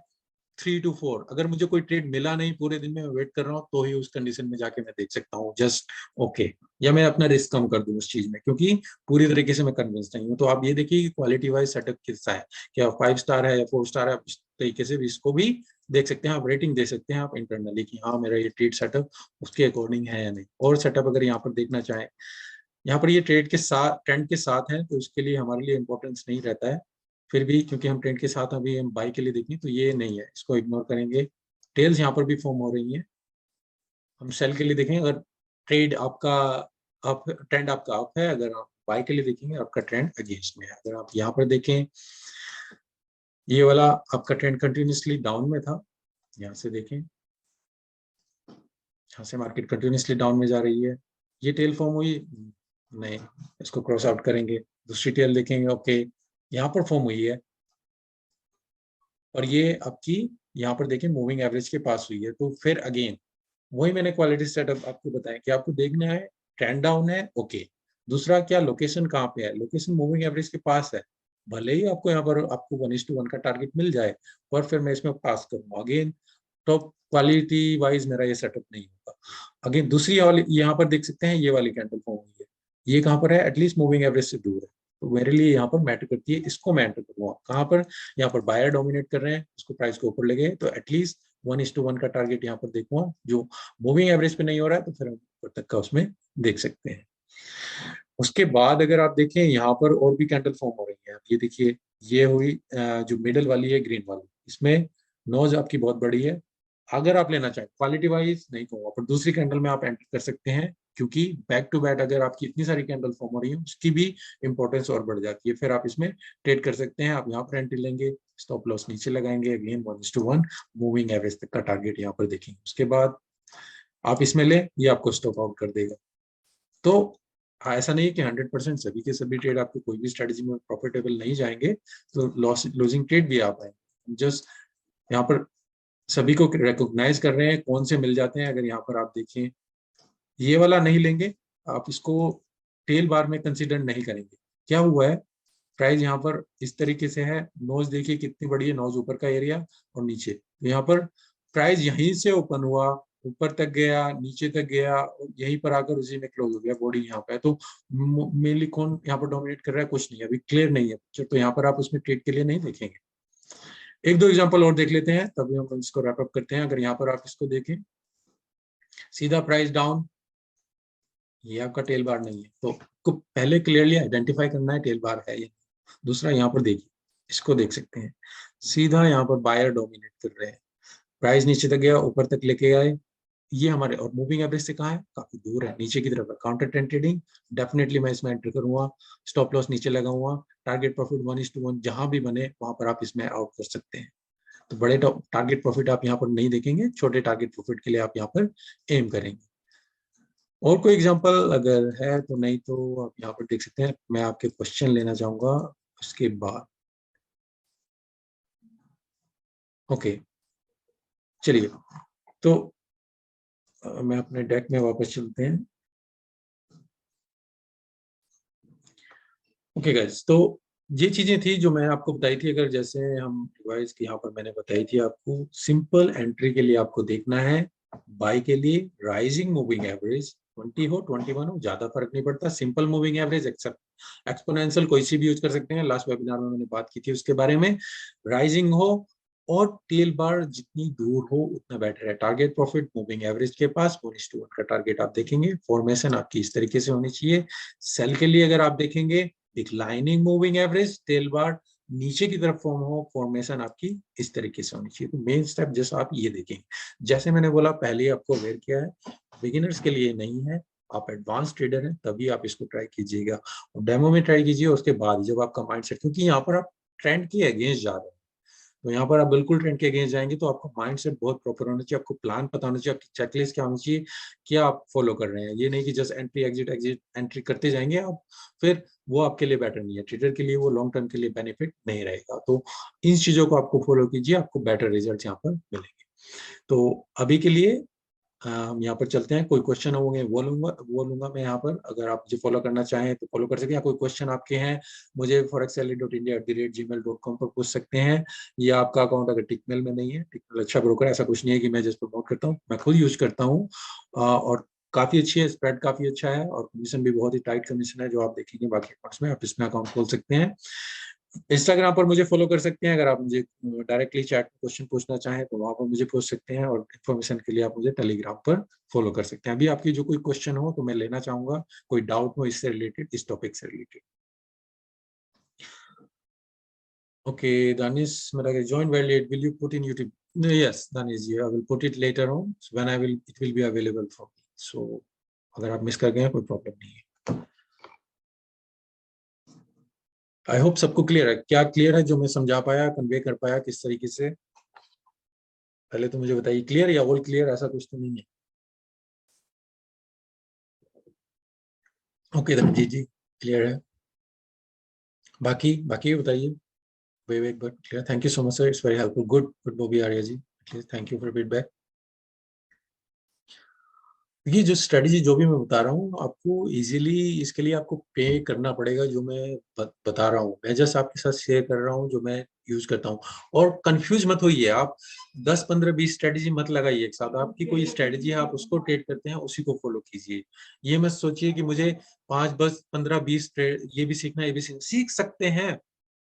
3 to 4, अगर मुझे कोई ट्रेड मिला नहीं पूरे दिन में, मैं वेट कर रहा हूँ, तो ही उस कंडीशन में जाके मैं देख सकता हूँ जस्ट ओके, या मैं अपना रिस्क कम कर दूं उस चीज में, क्योंकि पूरी तरीके से मैं कन्विंस नहीं हूँ। तो आप ये देखिए कि क्वालिटी वाइज सेटअप कितना है, क्या 5 स्टार है या 4 स्टार है, इस तरीके से भी इसको भी देख सकते हैं, आप रेटिंग दे सकते हैं आप इंटरनली कि हाँ मेरा ये ट्रेड सेटअप उसके अकॉर्डिंग है या नहीं। और सेटअप अगर यहाँ पर देखना चाहें, यहाँ पर ये ट्रेड के साथ ट्रेंड के साथ है, तो इसके लिए हमारे लिए इंपॉर्टेंस नहीं रहता है, फिर भी क्योंकि हम ट्रेंड के साथ अभी हम बाई के लिए देखें तो ये नहीं है, इसको इग्नोर करेंगे। टेल्स यहाँ पर भी फॉर्म हो रही हैं, हम सेल के लिए देखें, अगर ट्रेड आपका अप, ट्रेंड आपका अप है, अगर आप बाई के लिए देखेंगे आपका ट्रेंड अगेंस्ट में है। अगर आप यहाँ पर देखें, ये वाला आपका ट्रेंड कंटिन्यूसली डाउन में था, यहाँ से देखें, यहाँ से मार्केट कंटिन्यूसली डाउन में जा रही है, ये टेल फॉर्म हुई नहीं, इसको क्रॉस आउट करेंगे, दूसरी टेल देखेंगे, ओके यहाँ पर फॉर्म हुई है, और ये आपकी यहाँ पर देखें मूविंग एवरेज के पास हुई है, तो फिर अगेन वही मैंने क्वालिटी सेटअप आपको बताया कि आपको देखना है ट्रेंड डाउन है, ओके, दूसरा क्या लोकेशन कहाँ पे है, लोकेशन मूविंग एवरेज के पास है, भले ही आपको यहाँ पर आपको 1:1 का टारगेट मिल जाए, पर फिर मैं इसमें पास करूंगा, अगेन टॉप क्वालिटी वाइज मेरा ये सेटअप नहीं होगा। अगेन दूसरी वाली यहाँ पर देख सकते हैं, ये वाली कैंडल फॉर्म हुई है, ये कहाँ पर है, एटलीस्ट मूविंग एवरेज से दूर है, तो मेरे लिए यहाँ पर मैटर करती है, इसको मैं एंटर करूंगा कहाँ पर, यहाँ पर बायर डोमिनेट कर रहे हैं, उसको प्राइस को ऊपर ले गए, तो एटलीस्ट 1:1 का टारगेट यहाँ पर देखूंगा, जो मूविंग एवरेज पे नहीं हो रहा है तो फिर हम ऊपर तक का उसमें देख सकते हैं। उसके बाद अगर आप देखें यहाँ पर और भी कैंडल फॉर्म हो रही है, ये देखिए, ये हुई जो मिडल वाली है ग्रीन वाली, इसमें नोज आपकी बहुत बड़ी है, अगर आप लेना चाहें क्वालिटी वाइज नहीं कहूँगा, पर दूसरी कैंडल में आप एंटर कर सकते हैं, क्योंकि बैक टू बैक अगर आपकी इतनी सारी कैंडल फॉर्म हो रही है उसकी भी इंपॉर्टेंस और बढ़ जाती है। फिर आप इसमें ट्रेड कर सकते हैं। आप यहाँ पर एंट्री लेंगे, स्टॉप लॉस नीचे लगाएंगे, अगेन 1:1 मूविंग एवरेज तक का टारगेट यहाँ पर देखेंगे, उसके बाद आप इसमें ले, ये आपको स्टॉप आउट कर देगा। तो ऐसा नहीं है कि 100% सभी के सभी ट्रेड आपको कोई भी स्ट्रेटजी में प्रॉफिटेबल नहीं जाएंगे, तो लॉसिंग ट्रेड भी आप आएंगे। जस्ट यहाँ पर सभी को रिकॉग्नाइज कर रहे हैं कौन से मिल जाते हैं। अगर यहाँ पर आप देखें, ये वाला नहीं लेंगे, आप इसको टेल बार में कंसिडर नहीं करेंगे। क्या हुआ है, प्राइस यहाँ पर इस तरीके से है, नोज देखिए कितनी बड़ी है, नोज ऊपर का एरिया और नीचे, यहाँ पर प्राइस यहीं से ओपन हुआ, ऊपर तक गया, नीचे तक गया, और यहीं पर आकर उसी में क्लोज हो गया। बॉडी यहाँ पे है, तो मेनली कौन यहाँ पर डोमिनेट कर रहा है, कुछ नहीं, अभी क्लियर नहीं है, तो यहाँ पर आप उसमें ट्रेड के लिए नहीं देखेंगे। एक दो एग्जांपल और देख लेते हैं, तभी हम इसको रैप अप करते हैं। अगर यहाँ पर आप इसको देखें, सीधा प्राइस डाउन, ये आपका टेल बार नहीं है, तो आपको पहले क्लियरली आइडेंटिफाई करना है टेल बार है या। दूसरा यहाँ पर देखिए, इसको देख सकते हैं, सीधा यहाँ पर बायर डोमिनेट कर रहे हैं, प्राइस नीचे तक गया, ऊपर तक लेके आए, ये हमारे, और मूविंग एवरेज से कहाँ है, काफी दूर है, नीचे की तरफ है। काउंटर ट्रेंड ट्रेडिंग डेफिनेटली मैं इसमें एंटर करूंगा, स्टॉप लॉस नीचे लगाऊंगा, टारगेट प्रॉफिट 1:1 जहां भी बने वहां पर आप इसमें आउट कर सकते हैं। तो बड़े टारगेट प्रॉफिट आप यहाँ पर नहीं देखेंगे, छोटे टारगेट प्रॉफिट के लिए आप यहाँ पर एम करेंगे। और कोई एग्जांपल अगर है तो, नहीं तो आप यहाँ पर देख सकते हैं। मैं आपके क्वेश्चन लेना चाहूंगा उसके बाद। ओके चलिए, तो मैं अपने डेक में वापस चलते हैं। ओके गाइस, तो ये चीजें थी जो मैं आपको बताई थी। अगर जैसे हम डिवाइस की यहाँ पर मैंने बताई थी आपको, सिंपल एंट्री के लिए आपको देखना है, बाय के लिए राइजिंग मूविंग एवरेज 20 हो 21 हो, ज्यादा फर्क नहीं पड़ता। Simple moving average, except exponential कोई सी भी यूज कर सकते हैं, लास्ट वेबिनार में मैंने बात की थी उसके बारे में। राइजिंग हो और टेल बार जितनी दूर हो उतना बेटर है। टारगेट प्रॉफिट मूविंग एवरेज के पास 1:1 का टारगेट आप देखेंगे। फॉर्मेशन आपकी इस तरीके से होनी चाहिए। सेल के लिए अगर आप देखेंगे, डिक्लाइनिंग मूविंग एवरेज, टेल बार नीचे की तरफ फॉर्म हो, फॉर्मेशन आपकी इस तरीके से होनी चाहिए। तो मेन स्टेप जैसा आप ये देखेंगे, जैसे मैंने बोला पहले आपको अवेयर किया है, बिगिनर्स के लिए नहीं है, आप एडवांस ट्रेडर हैं तभी आप इसको ट्राई कीजिएगा, और डेमो में ट्राई कीजिए। उसके बाद जब आपका माइंडसेट, क्योंकि यहाँ पर आप ट्रेंड के अगेंस्ट जा रहे हैं, तो यहाँ पर आप बिल्कुल ट्रेंड के अगेंस्ट जाएंगे, तो आपका माइंडसेट बहुत प्रॉपर होना चाहिए, आपको प्लान पता होना चाहिए, आपकी चेकलिस्ट क्या होनी चाहिए, क्या आप फॉलो कर रहे हैं। ये नहीं कि just entry exit exit entry करते जाएंगे आप, फिर वो आपके लिए बेटर नहीं है, ट्रेडर के लिए वो लॉन्ग टर्म के लिए बेनिफिट नहीं रहेगा। तो इन चीजों को आपको फॉलो कीजिए, आपको बेटर रिजल्ट यहाँ पर मिलेंगे। तो अभी के लिए हम यहाँ पर चलते हैं। कोई क्वेश्चन होंगे वो लूंगा मैं यहाँ पर। अगर आप मुझे फॉलो करना चाहें तो फॉलो कर सकते हैं, कोई क्वेश्चन आपके हैं मुझे forex.india@gmail.com पर पूछ सकते हैं। या आपका अकाउंट अगर टिकमेल में नहीं है, टिकमेल अच्छा ब्रोकर, ऐसा कुछ नहीं है कि मैं जस्ट प्रमोट करता हूँ, मैं खुद यूज करता हूँ, और काफी अच्छी है, स्प्रेड काफी अच्छा है, और कमीशन भी बहुत ही टाइट कमीशन है जो आप देखेंगे बाकी अकाउंट्स में। आप इसमें अकाउंट खोल सकते हैं। इंस्टाग्राम पर मुझे फॉलो कर सकते हैं। अगर आप मुझे डायरेक्टली चैट में क्वेश्चन पूछना चाहें तो वहां पर मुझे पूछ सकते हैं, और इन्फॉर्मेशन के लिए आप मुझे टेलीग्राम पर फॉलो कर सकते हैं। अभी आपकी जो कोई क्वेश्चन हो तो मैं लेना चाहूंगा, कोई डाउट हो इससे रिलेटेड, इस टॉपिक से रिलेटेड। ओके दानिश, मेरा join very late, will you put in YouTube? No, yes Danish, I will put it later on when it will be available for me, so अगर आप मिस कर गए हैं कोई प्रॉब्लम नहीं है। आई होप सबको क्लियर है। क्या क्लियर है जो मैं समझा पाया, कन्वे कर पाया किस तरीके से? पहले तो मुझे बताइए, क्लियर या ऑल क्लियर, ऐसा कुछ तो नहीं है? ओके जी जी क्लियर है। बाकी बाकी बताइए। Vivek, but clear. Thank you so much, sir. It's very helpful. Good, good, Bobby Arya ji. Thank you for feedback. ये जो स्ट्रेटजी जो भी मैं बता रहा हूँ आपको, इजीली इसके लिए आपको पे करना पड़ेगा। जो मैं बता रहा हूँ, मैं जस्ट आपके साथ शेयर कर रहा हूँ जो मैं यूज करता हूँ। और कंफ्यूज मत होइए आप, 10 15 20 स्ट्रेटजी मत लगाइए एक साथ। आपकी कोई स्ट्रेटजी है, आप उसको ट्रेड करते हैं, उसी को फॉलो कीजिए। ये मत सोचिए कि मुझे 5 10 15 20 ये भी सीखना है, ये भी सीख सकते हैं,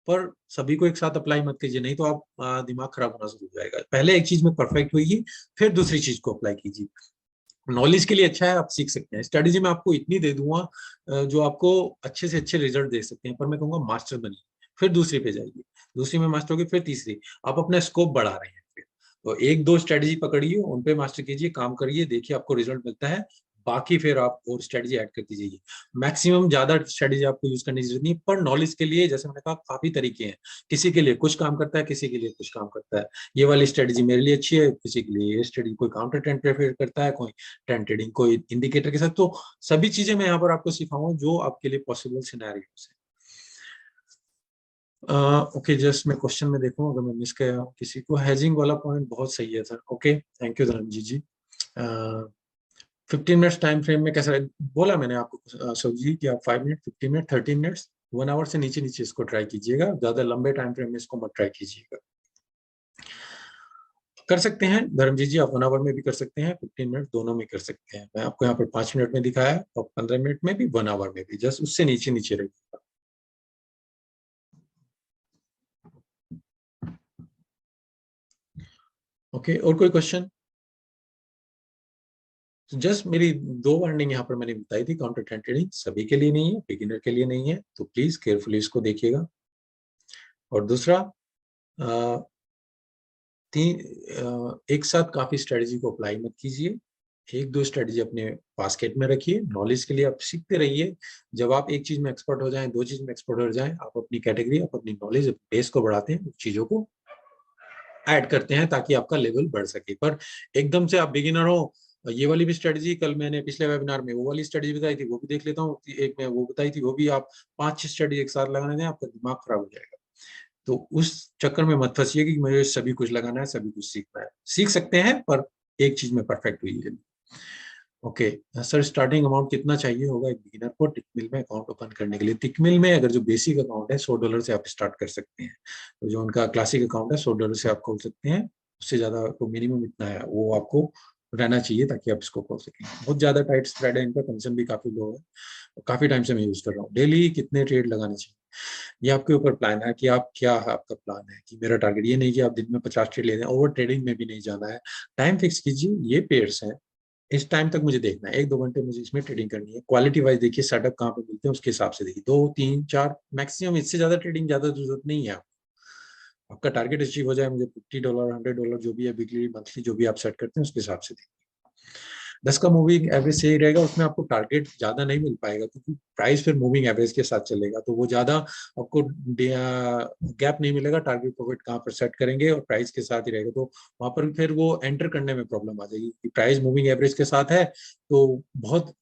पर सभी को एक साथ अप्लाई मत कीजिए, नहीं तो आप दिमाग खराब होना शुरू हो जाएगा। पहले एक चीज में परफेक्ट होइए, फिर दूसरी चीज को अप्लाई कीजिए। नॉलेज के लिए अच्छा है, आप सीख सकते हैं। स्ट्रेटेजी में आपको इतनी दे दूंगा जो आपको अच्छे से अच्छे रिजल्ट दे सकते हैं, पर मैं कहूंगा मास्टर बनिए, फिर दूसरी पे जाइए, दूसरी में मास्टर होगी, फिर तीसरी। आप अपना स्कोप बढ़ा रहे हैं, फिर तो एक दो स्ट्रेटेजी पकड़िए, उन पे मास्टर कीजिए, काम करिए, देखिए आपको रिजल्ट मिलता है, बाकी फिर आप और स्ट्रेटजी ऐड करती जाइए। मैक्सिमम ज्यादा स्ट्रेटजी आपको यूज करने की जरूरत नहीं, पर नॉलेज के लिए जैसे मैंने कहा काफी तरीके हैं, किसी के लिए कुछ काम करता है, किसी के लिए कुछ काम करता है। ये वाली स्ट्रेटजी मेरे लिए अच्छी है, किसी के लिए ये स्ट्रेटजी, कोई काउंटर ट्रेंड प्रेफर करता है, कोई ट्रेंड ट्रेडिंग, कोई इंडिकेटर के साथ। तो सभी चीजें मैं यहाँ पर आपको सिखाऊंगा जो आपके लिए पॉसिबल सिनेरियोस है। ओके, जस्ट मैं क्वेश्चन में देखूं अगर मैं मिस किया हूं किसी को। हेजिंग वाला पॉइंट बहुत सही है sir. Okay, thank you Dharmjeet ji. 15 minutes time frame में कैसा बोला मैंने आपको सब्जी कि आप 5 मिनट, 15 मिनट, 30 मिनट्स, 1 आवर से नीचे नीचे इसको ट्राई कीजिएगा, ज्यादा लंबे टाइम फ्रेम में इसको मत ट्राई कीजिएगा। कर सकते हैं धर्मजीत जी, आप 1 आवर में भी कर सकते हैं, 15 मिनट दोनों में कर सकते हैं। मैं आपको यहाँ पर 5 मिनट में दिखाया, और 15 मिनट में भी, 1 आवर में भी, जस्ट उससे नीचे नीचे रहिएगा। ओके, और कोई क्वेश्चन? जस्ट मेरी 2 वार्निंग यहाँ पर मैंने बताई थी, काउंटर ट्रेंड ट्रेडिंग सभी के लिए नहीं है, बिगिनर के लिए नहीं है, तो प्लीज केयरफुली इसको देखिएगा। और दूसरा, एक साथ काफी स्ट्रेटजी को अप्लाई मत कीजिए, एक दो स्ट्रेटजी अपने बास्केट में रखिए। नॉलेज के लिए आप सीखते रहिए। जब आप एक चीज में एक्सपर्ट हो जाएं, दो चीज में एक्सपर्ट हो जाएं, आप अपनी कैटेगरी, आप अपनी नॉलेज बेस को बढ़ाते हैं, चीजों को ऐड करते हैं ताकि आपका लेवल बढ़ सके। पर एकदम से आप बिगिनर हो, ये वाली भी स्ट्रेटजी कल मैंने पिछले वेबिनार में वो वाली स्ट्रेटजी बताई थी, वो भी देख लेता हूँ, एक मैं वो बताई थी, वो भी आप 5-6 स्ट्रेटजी एक साथ लगाने दें, आपका दिमाग खराब हो जाएगा। तो उस चक्कर में मत फंसिए कि मुझे सभी कुछ लगाना है, सभी कुछ सीखना है। सीख सकते हैं, पर एक चीज में परफेक्ट हुई। ओके सर, स्टार्टिंग अमाउंट कितना चाहिए होगा एक बिगिनर को टिकमिल में अकाउंट ओपन करने के लिए? टिकमिल में अगर जो बेसिक अकाउंट है, $100 से आप स्टार्ट कर सकते हैं। तो जो उनका क्लासिक अकाउंट है, $100 से आप खोल सकते हैं। उससे ज्यादा तो मिनिमम इतना है, वो आपको रहना चाहिए ताकि आप इसको खोल सकें। बहुत ज्यादा टाइट स्प्रेड है, इनका कमीशन भी काफी लो है, काफी टाइम से मैं यूज कर रहा हूँ। डेली कितने ट्रेड लगाने चाहिए, ये आपके ऊपर प्लान है कि आप क्या है, आपका प्लान है कि मेरा टारगेट ये नहीं कि आप दिन में 50 ट्रेड ले दें, ओवर ट्रेडिंग में भी नहीं जाना है। टाइम फिक्स कीजिए, ये पेयर्स हैं, इस टाइम तक मुझे देखना है, 1-2 घंटे मुझे इसमें ट्रेडिंग करनी है। क्वालिटी वाइज देखिए सेटअप कहाँ पे मिलते हैं, उसके हिसाब से देखिए, 2-3-4 मैक्सिमम, इससे ज्यादा ट्रेडिंग ज्यादा जरूरत नहीं है। आपका टारगेट अचीव हो जाए, मुझे $50, $100 जो भी है, वीकली मंथली जो भी आप सेट करते हैं उसके हिसाब से देखिए। 10 का मूविंग एवरेज सही रहेगा, उसमें आपको टारगेट ज्यादा नहीं मिल पाएगा क्योंकि प्राइस फिर मूविंग एवरेज के साथ चलेगा, तो वो ज्यादा आपको गैप नहीं मिलेगा। टारगेट प्रॉफिट कहाँ पर सेट करेंगे और प्राइस के साथ ही रहेगा, तो वहां पर फिर वो एंटर करने में प्रॉब्लम आ जाएगी कि प्राइस मूविंग एवरेज के साथ है, तो बहुत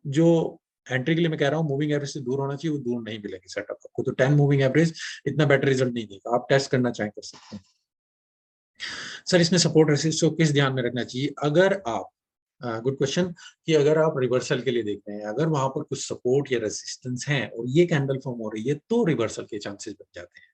जो एंट्री के लिए मैं कह रहा हूँ मूविंग एवरेज से दूर होना चाहिए, वो दूर नहीं मिलेगी सेटअप आपको। तो 10 मूविंग एवरेज इतना बेटर रिजल्ट नहीं देगा, आप टेस्ट करना चाहें कर सकते हैं। सर इसमें सपोर्ट रेसिस्ट को किस ध्यान में रखना चाहिए? अगर आप, गुड क्वेश्चन, कि अगर आप रिवर्सल के लिए देख रहे हैं, अगर वहां पर कुछ सपोर्ट या रेसिस्टेंस है और ये कैंडल फॉर्म हो रही है, तो रिवर्सल के चांसेस बन जाते हैं।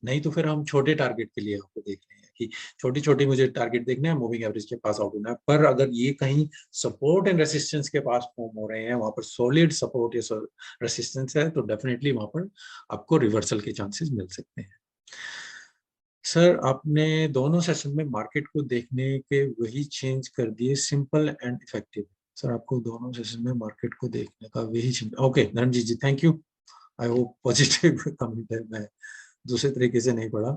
नहीं तो फिर हम छोटे टारगेट के लिए आपको देख रहे हैं कि छोटी छोटी मुझे टारगेट देखना है, मूविंग एवरेज के पास आउट होना है। पर अगर ये कहीं सपोर्ट एंड रेसिस्टेंस के पास फॉर्म हो रहे हैं, वहां पर सॉलिड सपोर्ट या रेसिस्टेंस है, तो डेफिनेटली वहां पर आपको रिवर्सल के चांसेस मिल सकते हैं। सर आपने दोनों सेशन में मार्केट को देखने के वही चेंज कर दिए, सिंपल एंड इफेक्टिव। सर आपको दोनों सेशन में मार्केट को देखने का वही change, okay Dharmjeet ji, thank you. I hope positive comment है, मैं दूसरे तरीके से नहीं पढ़ा।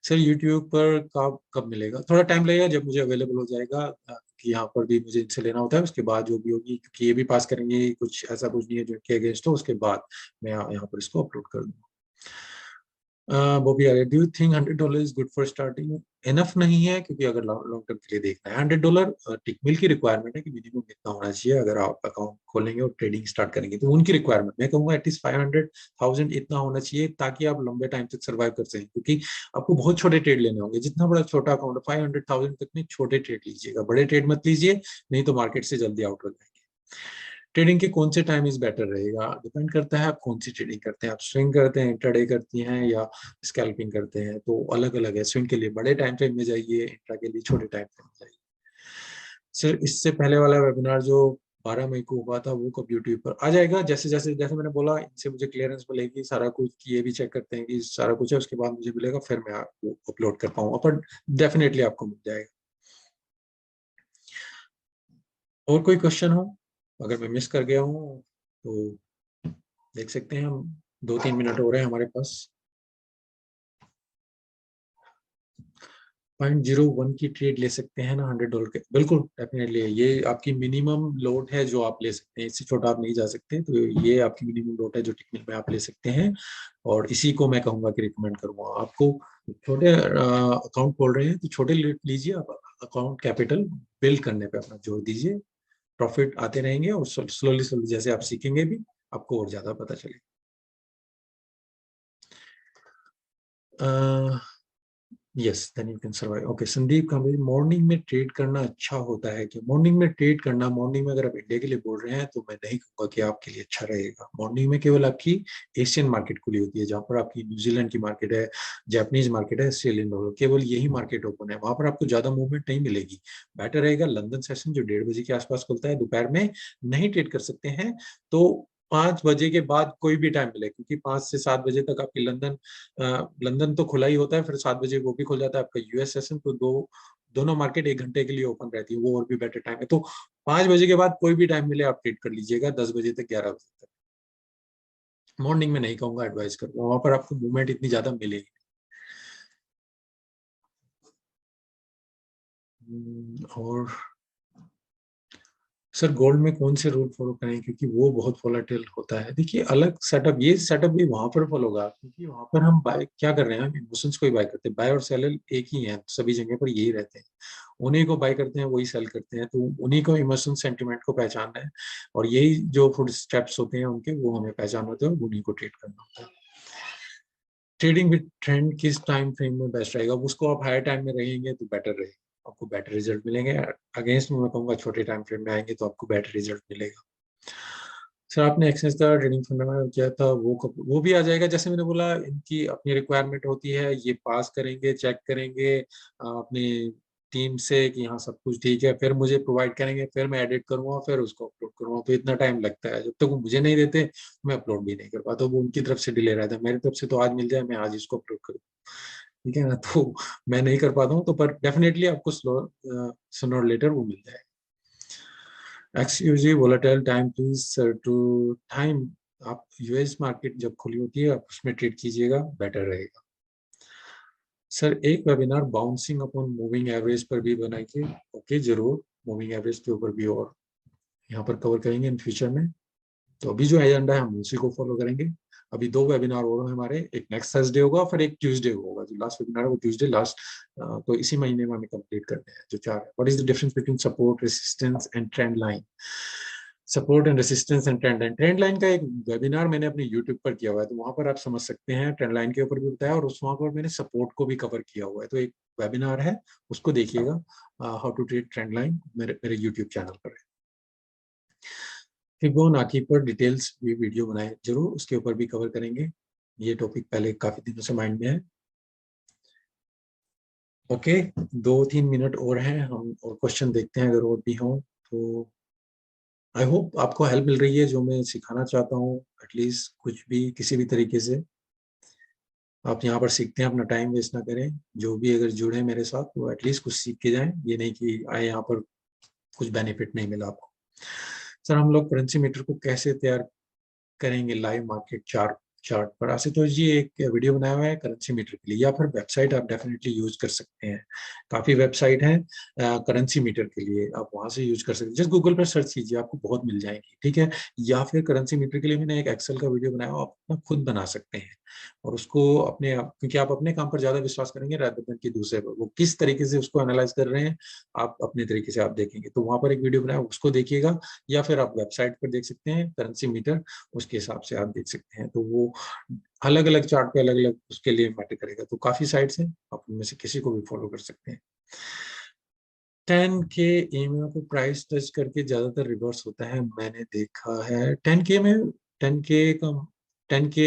सर यूट्यूब पर कब कब मिलेगा? थोड़ा टाइम लगेगा, जब मुझे अवेलेबल हो जाएगा, कि यहाँ पर भी मुझे इनसे लेना होता है, उसके बाद जो भी होगी, क्योंकि ये भी पास करेंगे, कुछ ऐसा कुछ नहीं है जो इनके अगेंस्ट हो, उसके बाद मैं यहाँ पर इसको अपलोड कर दूंगा। Bobby ah do you think $100 is good for starting? Enough नहीं है, क्योंकि अगर लॉन्ग टर्म के लिए देखना है, $100 टिकमिल की रिक्वायरमेंट है कि मिनिमम इतना होना चाहिए। अगर आप अकाउंट खोलेंगे और ट्रेडिंग स्टार्ट करेंगे तो उनकी रिक्वायरमेंट, मैं कहूँगा एटलीस्ट 500,000 इतना होना चाहिए, ताकि आप लंबे टाइम तक सर्वाइव कर सकें। क्योंकि आपको बहुत छोटे ट्रेड लेने होंगे, जितना बड़ा छोटा अकाउंट है, 500,000 तक में छोटे ट्रेड लीजिएगा, बड़े ट्रेड मत लीजिए, नहीं तो मार्केट से जल्दी आउट हो जाएंगे। ट्रेडिंग के कौन से टाइम इज बेटर रहेगा? डिपेंड करता है आप कौन सी ट्रेडिंग करते हैं, आप स्विंग करते हैं, इंट्राडे करती हैं, या स्कैल्पिंग करते हैं, तो अलग अलग है। स्विंग के लिए बड़े टाइम फ्रेम में जाइए, इंट्रा के लिए छोटे टाइम फ्रेम में जाइए। सर इससे पहले वाला वेबिनार जो 12 मई को हुआ था, वो कब यूट्यूब पर आ जाएगा? जैसे जैसे जैसे मैंने बोला, इनसे मुझे क्लियरेंस मिलेगी सारा कुछ, कि ये भी चेक करते हैं कि सारा कुछ है, उसके बाद मुझे मिलेगा, फिर मैं आपको अपलोड कर पाऊंगा, पर डेफिनेटली आपको मिल जाएगा। और कोई क्वेश्चन हो, अगर मैं मिस कर गया हूँ तो देख सकते हैं हम, 2-3 मिनट हो रहे हैं हमारे पास। 0.01 की ट्रेड ले सकते हैं ना $100 के, बिल्कुल डेफिनेटली ये आपकी मिनिमम लोड है जो आप ले सकते हैं, इससे छोटा आप नहीं जा सकते, तो ये आपकी मिनिमम लोड है जो टेक्निक में आप ले सकते हैं, और इसी को मैं कहूंगा कि रिकमेंड करूंगा आपको। छोटे अकाउंट खोल रहे हैं तो छोटे लीजिए आप, अकाउंट कैपिटल बिल्ड करने पे अपना जोर दीजिए, प्रॉफिट आते रहेंगे, और स्लोली स्लोली जैसे आप सीखेंगे भी आपको और ज्यादा पता चलेगा। Yes then you can survive. Okay Sandeep का मॉर्निंग में ट्रेड करना अच्छा होता है कि मॉर्निंग में ट्रेड करना, मॉर्निंग में अगर आप इंडिया के लिए बोल रहे हैं तो मैं नहीं कहूँगा कि आपके लिए अच्छा रहेगा। मॉर्निंग में केवल आपकी एशियन मार्केट खुली होती है, जहाँ पर आपकी न्यूजीलैंड की मार्केट है, जापानीज मार्केट है, ऑस्ट्रेलियन डॉलर, केवल यही मार्केट ओपन है, वहां पर आपको ज्यादा मूवमेंट नहीं मिलेगी। बेटर रहेगा लंदन सेशन जो 1:30 बजे के आसपास खुलता है, दोपहर में नहीं ट्रेड कर सकते हैं तो 5 बजे के बाद कोई भी टाइम मिले, क्योंकि 5 से 7 बजे तक आपकी लंदन तो खुला ही होता है, फिर 7 बजे वो भी खुल जाता है आपका यूएस सेशन, तो दोनों मार्केट 1 घंटे के लिए ओपन रहती है, वो और भी बेटर टाइम है। तो 5 बजे के बाद कोई भी टाइम मिले आप ट्रेड कर लीजिएगा, 10 बजे तक, 11 बजे तक। मॉर्निंग में नहीं कहूंगा, एडवाइस करूंगा, वहां पर आपको मूवमेंट इतनी ज्यादा मिलेगी। और सर गोल्ड में कौन से रूल फॉलो करें, क्योंकि वो बहुत वोलेटाइल होता है। देखिए अलग सेटअप, ये सेटअप भी वहां पर फॉलो होगा, क्योंकि वहां पर हम बाय क्या कर रहे हैं, हम इमोशंस को ही बाय करते हैं, बाय और सेल एक ही है, सभी जगह पर यही रहते हैं, उन्हीं को बाय करते हैं वही सेल करते हैं, तो उन्हीं को इमोशन सेंटिमेंट को पहचानना है, और यही जो फुट स्टेप्स होते हैं उनके, वो हमें पहचान होते हैं, और उन्हीं को ट्रेड करना होता है। ट्रेडिंग विद ट्रेंड किस टाइम फ्रेम में बेस्ट रहेगा, उसको आप हायर टाइम में रहेंगे तो बेटर रहेगा, आपको बेटर रिजल्ट मिलेंगे। अगेंस्ट में मैं कहूँगा छोटे टाइम फ्रेम में आएंगे तो आपको बेटर रिजल्ट मिलेगा। सर आपने एक्सचेंज का ट्रेडिंग फंडामेंटल किया था, वो भी आ जाएगा, जैसे मैंने बोला इनकी अपनी रिक्वायरमेंट होती है, ये पास करेंगे, चेक करेंगे अपनी टीम से कि हाँ सब कुछ ठीक है, फिर मुझे प्रोवाइड करेंगे, फिर मैं एडिट करूंगा, फिर उसको अपलोड करूंगा, तो इतना टाइम लगता है, जब तक वो मुझे नहीं देते मैं अपलोड भी नहीं कर पाता, वो उनकी तरफ से डिले रहता है, मेरी तरफ से तो आज मिल जाए मैं आज इसको अपलोड करूँ, ठीक है ना, तो मैं नहीं कर पाता हूँ, तो पर डेफिनेटली आपको सूनर और लेटर वो मिल जाएगा। XUG volatile time please sir to time, आप यूएस मार्केट जब खुली होती है आप उसमें ट्रेड कीजिएगा, बेटर रहेगा। सर एक webinar bouncing upon moving average पर भी बनाइए। ओके जरूर, मूविंग एवरेज के ऊपर भी और यहाँ पर कवर करेंगे इन फ्यूचर में, तो अभी जो एजेंडा है हम उसी को फॉलो करेंगे। अभी 2 वेबिनार और हैं हमारे, एक नेक्स्ट थर्सडे होगा, फिर एक ट्यूसडे होगा, जो लास्ट वेबिनार है वो ट्यूसडे लास्ट, तो इसी महीने में हमें कंप्लीट करने हैं जो 4 है। What is the difference between support resistance and trend line. Support and resistance and trend line, trend line का एक वेबिनार मैंने अपने यूट्यूब पर किया हुआ है, तो वहां पर आप समझ सकते हैं, ट्रेंड लाइन के ऊपर भी बताया, और उस वहां पर मैंने सपोर्ट को भी कवर किया हुआ है, तो एक वेबिनार है उसको देखिएगा, how to trade trend line, मेरे मेरे यूट्यूब चैनल पर है। फिबोनाची पर डिटेल्स भी वीडियो बनाए जरूर, उसके ऊपर भी कवर करेंगे, ये टॉपिक पहले काफी दिनों से माइंड में है। ओके 2-3 मिनट और हैं, हम और क्वेश्चन देखते हैं अगर और भी हों तो। आई होप आपको हेल्प मिल रही है जो मैं सिखाना चाहता हूँ, एटलीस्ट कुछ भी किसी भी तरीके से आप यहाँ पर सीखते हैं, अपना टाइम वेस्ट ना करें, जो भी अगर जुड़े मेरे साथ तो एटलीस्ट कुछ सीख के जाएं, ये नहीं कि आए यहाँ पर कुछ बेनिफिट नहीं मिला आपको। सर हम लोग करेंसी मीटर को कैसे तैयार करेंगे लाइव मार्केट चार्ट चार्ट पर। आशुतोष जी एक वीडियो बनाया हुआ है करेंसी मीटर के लिए, या फिर वेबसाइट आप डेफिनेटली यूज कर सकते हैं, काफी वेबसाइट है करेंसी मीटर के लिए, आप वहां से यूज कर सकते हैं, जस्ट गूगल पर सर्च कीजिए आपको बहुत मिल जाएंगी, ठीक है। या फिर करेंसी मीटर के लिए मैंने एक एक्सेल का वीडियो बनाया, आप अपना खुद बना सकते हैं, और उसको अपने आप, क्योंकि आप अपने काम पर ज्यादा विश्वास करेंगे रादर देन कि दूसरे पर, वो किस तरीके से उसको एनालाइज कर रहे हैं आप अपने तरीके से आप देखेंगे, तो वहां पर एक वीडियो बनाया उसको देखिएगा, या फिर आप वेबसाइट पर देख सकते हैं करेंसी मीटर, उसके हिसाब से आप देख सकते हैं, तो वो अलग अलग चार्ट पे अलग अलग उसके लिए मैटर करेगा, तो काफी साइट्स हैं, आप उनमें से किसी को भी फॉलो कर सकते हैं। 10K ईएमए को प्राइस टच करके ज्यादातर रिवर्स होता है, मैंने देखा है 10K में, 10K का 10K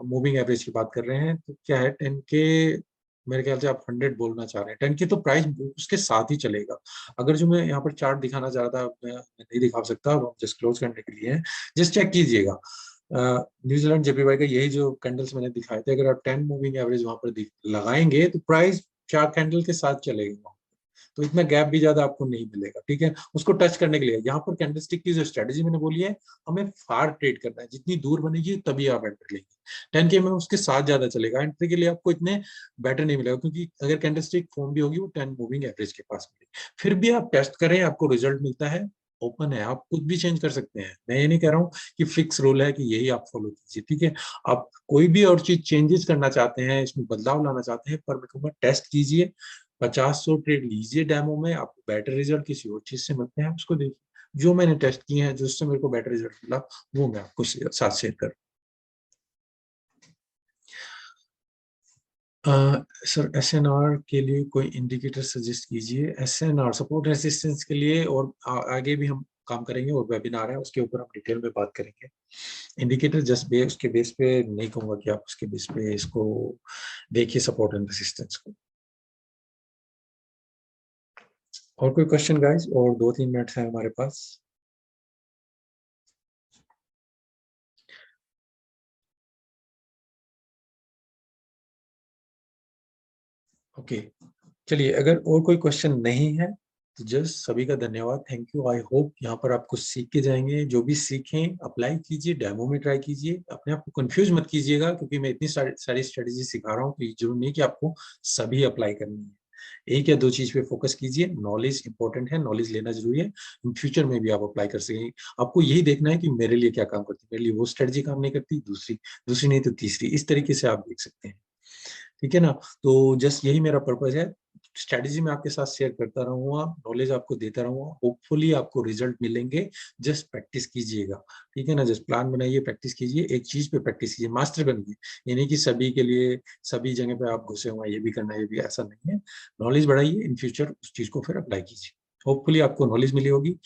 मूविंग एवरेज की बात कर रहे हैं, तो क्या है 10K, मेरे ख्याल से आप 100 बोलना चाह रहे हैं, 10K तो प्राइस उसके साथ ही चलेगा। अगर जो मैं यहाँ पर चार्ट दिखाना चाह रहा था मैं नहीं दिखा सकता, अब जस्ट क्लोज करने के लिए है, जस्ट चेक कीजिएगा न्यूजीलैंड जेपीवाई का यही जो कैंडल्स मैंने दिखाए थे, अगर आप 10 मूविंग एवरेज वहां पर लगाएंगे तो प्राइस 4 कैंडल के साथ चलेगा, तो इतना गैप भी ज्यादा आपको नहीं मिलेगा, ठीक है। उसको टच करने के लिए यहाँ पर कैंडलस्टिक की जो स्ट्रेटेजी मैंने बोली है, हमें फार ट्रेड करना है, जितनी दूर बनेगी तभी आप एंट्री लेंगे। 10K में उसके साथ ज्यादा चलेगा, एंट्री के लिए आपको इतने बेटर नहीं मिलेगा, क्योंकि अगर कैंडलस्टिक फॉर्म भी होगी वो 10 मूविंग एवरेज के पास मिलेगी। फिर भी आप टेस्ट करें, आपको रिजल्ट मिलता है, ओपन है, आप कुछ भी चेंज कर सकते हैं। मैं ये नहीं कह रहा हूँ कि फिक्स रूल है कि यही आप फॉलो कीजिए, ठीक है। आप कोई भी और चीज चेंजेस करना चाहते हैं, इसमें बदलाव लाना चाहते हैं, पर मैं कहूँगा टेस्ट कीजिए, 50-100 ट्रेड लीजिए डेमो में, आपको बेटर रिजल्ट किसी और चीज से मिलते हैं, आप उसको देखिए। जो मैंने टेस्ट किए हैं, जिससे मेरे को बेटर रिजल्ट मिला, वो मैं आपको साथ शेयर करूँ। सर SNR के लिए कोई इंडिकेटर सजेस्ट कीजिए। SNR सपोर्ट रेसिस्टेंस के लिए, और आगे भी हम काम करेंगे, और वेबिनार है उसके ऊपर हम डिटेल में बात करेंगे। इंडिकेटर जस्ट उसके बेस पे नहीं कहूंगा कि आप उसके बेस पे इसको देखिए, सपोर्ट एंड रेसिस्टेंस को। और कोई क्वेश्चन गाइस? और 2-3 मिनट है हमारे पास। ओके, चलिए, अगर और कोई क्वेश्चन नहीं है तो जस्ट सभी का धन्यवाद, थैंक यू। आई होप यहाँ पर आप कुछ सीख के जाएंगे। जो भी सीखें अप्लाई कीजिए, डेमो में ट्राई कीजिए, अपने आप को कंफ्यूज मत कीजिएगा, क्योंकि मैं इतनी सारी स्ट्रेटेजी सिखा रहा हूँ कि जरूर नहीं कि आपको सभी अप्लाई करनी है। एक या दो चीज पे फोकस कीजिए। नॉलेज इंपॉर्टेंट है, नॉलेज लेना जरूरी है, इन फ्यूचर में भी आप अप्लाई कर सकेंगे। आपको यही देखना है कि मेरे लिए क्या काम करती है, मेरे लिए वो स्ट्रेटेजी काम नहीं करती, दूसरी दूसरी नहीं तो तीसरी, इस तरीके से आप देख सकते हैं, ठीक है ना। तो जस्ट यही मेरा पर्पज है, स्ट्रेटेजी में आपके साथ शेयर करता रहूंगा, नॉलेज आपको देता रहूंगा, होपफुली आपको रिजल्ट मिलेंगे। जस्ट प्रैक्टिस कीजिएगा, ठीक है ना। जस्ट प्लान बनाइए, प्रैक्टिस कीजिए, एक चीज पे प्रैक्टिस कीजिए, मास्टर बनिए। ये नहीं कि सभी के लिए सभी जगह पे आप घुसे हुए, ये भी करना है ये भी, ऐसा नहीं है। नॉलेज बढ़ाइए, इन फ्यूचर उस चीज को फिर अप्लाई कीजिए, होपफुली आपको नॉलेज मिली होगी।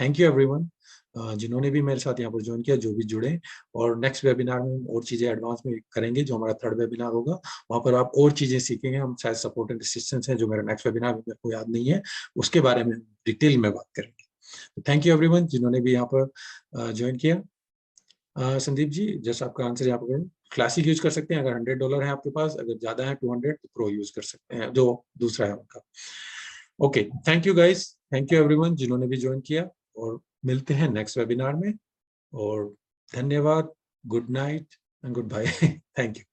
थैंक यू एवरीवन, जिन्होंने भी मेरे साथ यहाँ पर ज्वाइन किया, जो भी जुड़े। और नेक्स्ट वेबिनार में हम और चीजें एडवांस में करेंगे, जो हमारा 3rd वेबिनार होगा, वहां पर आप और चीजें सीखेंगे। हम शायद सपोर्ट एंड रेसिस्टेंस है, जो मेरा नेक्स्ट वेबिनार मेरे को याद नहीं है, उसके बारे में डिटेल में बात करेंगे। थैंक यू एवरीवन, जिन्होंने भी यहाँ पर ज्वाइन किया। संदीप जी, जस्ट आपका आंसर यहाँ पर क्लासिक यूज कर सकते हैं अगर $100 है आपके पास, अगर ज्यादा है 200 तो प्रो यूज कर सकते हैं, जो दूसरा है उनका। Okay, thank you guys, thank you everyone जिन्होंने भी ज्वाइन किया, और मिलते हैं नेक्स्ट वेबिनार में। और धन्यवाद, good night and goodbye. Thank you.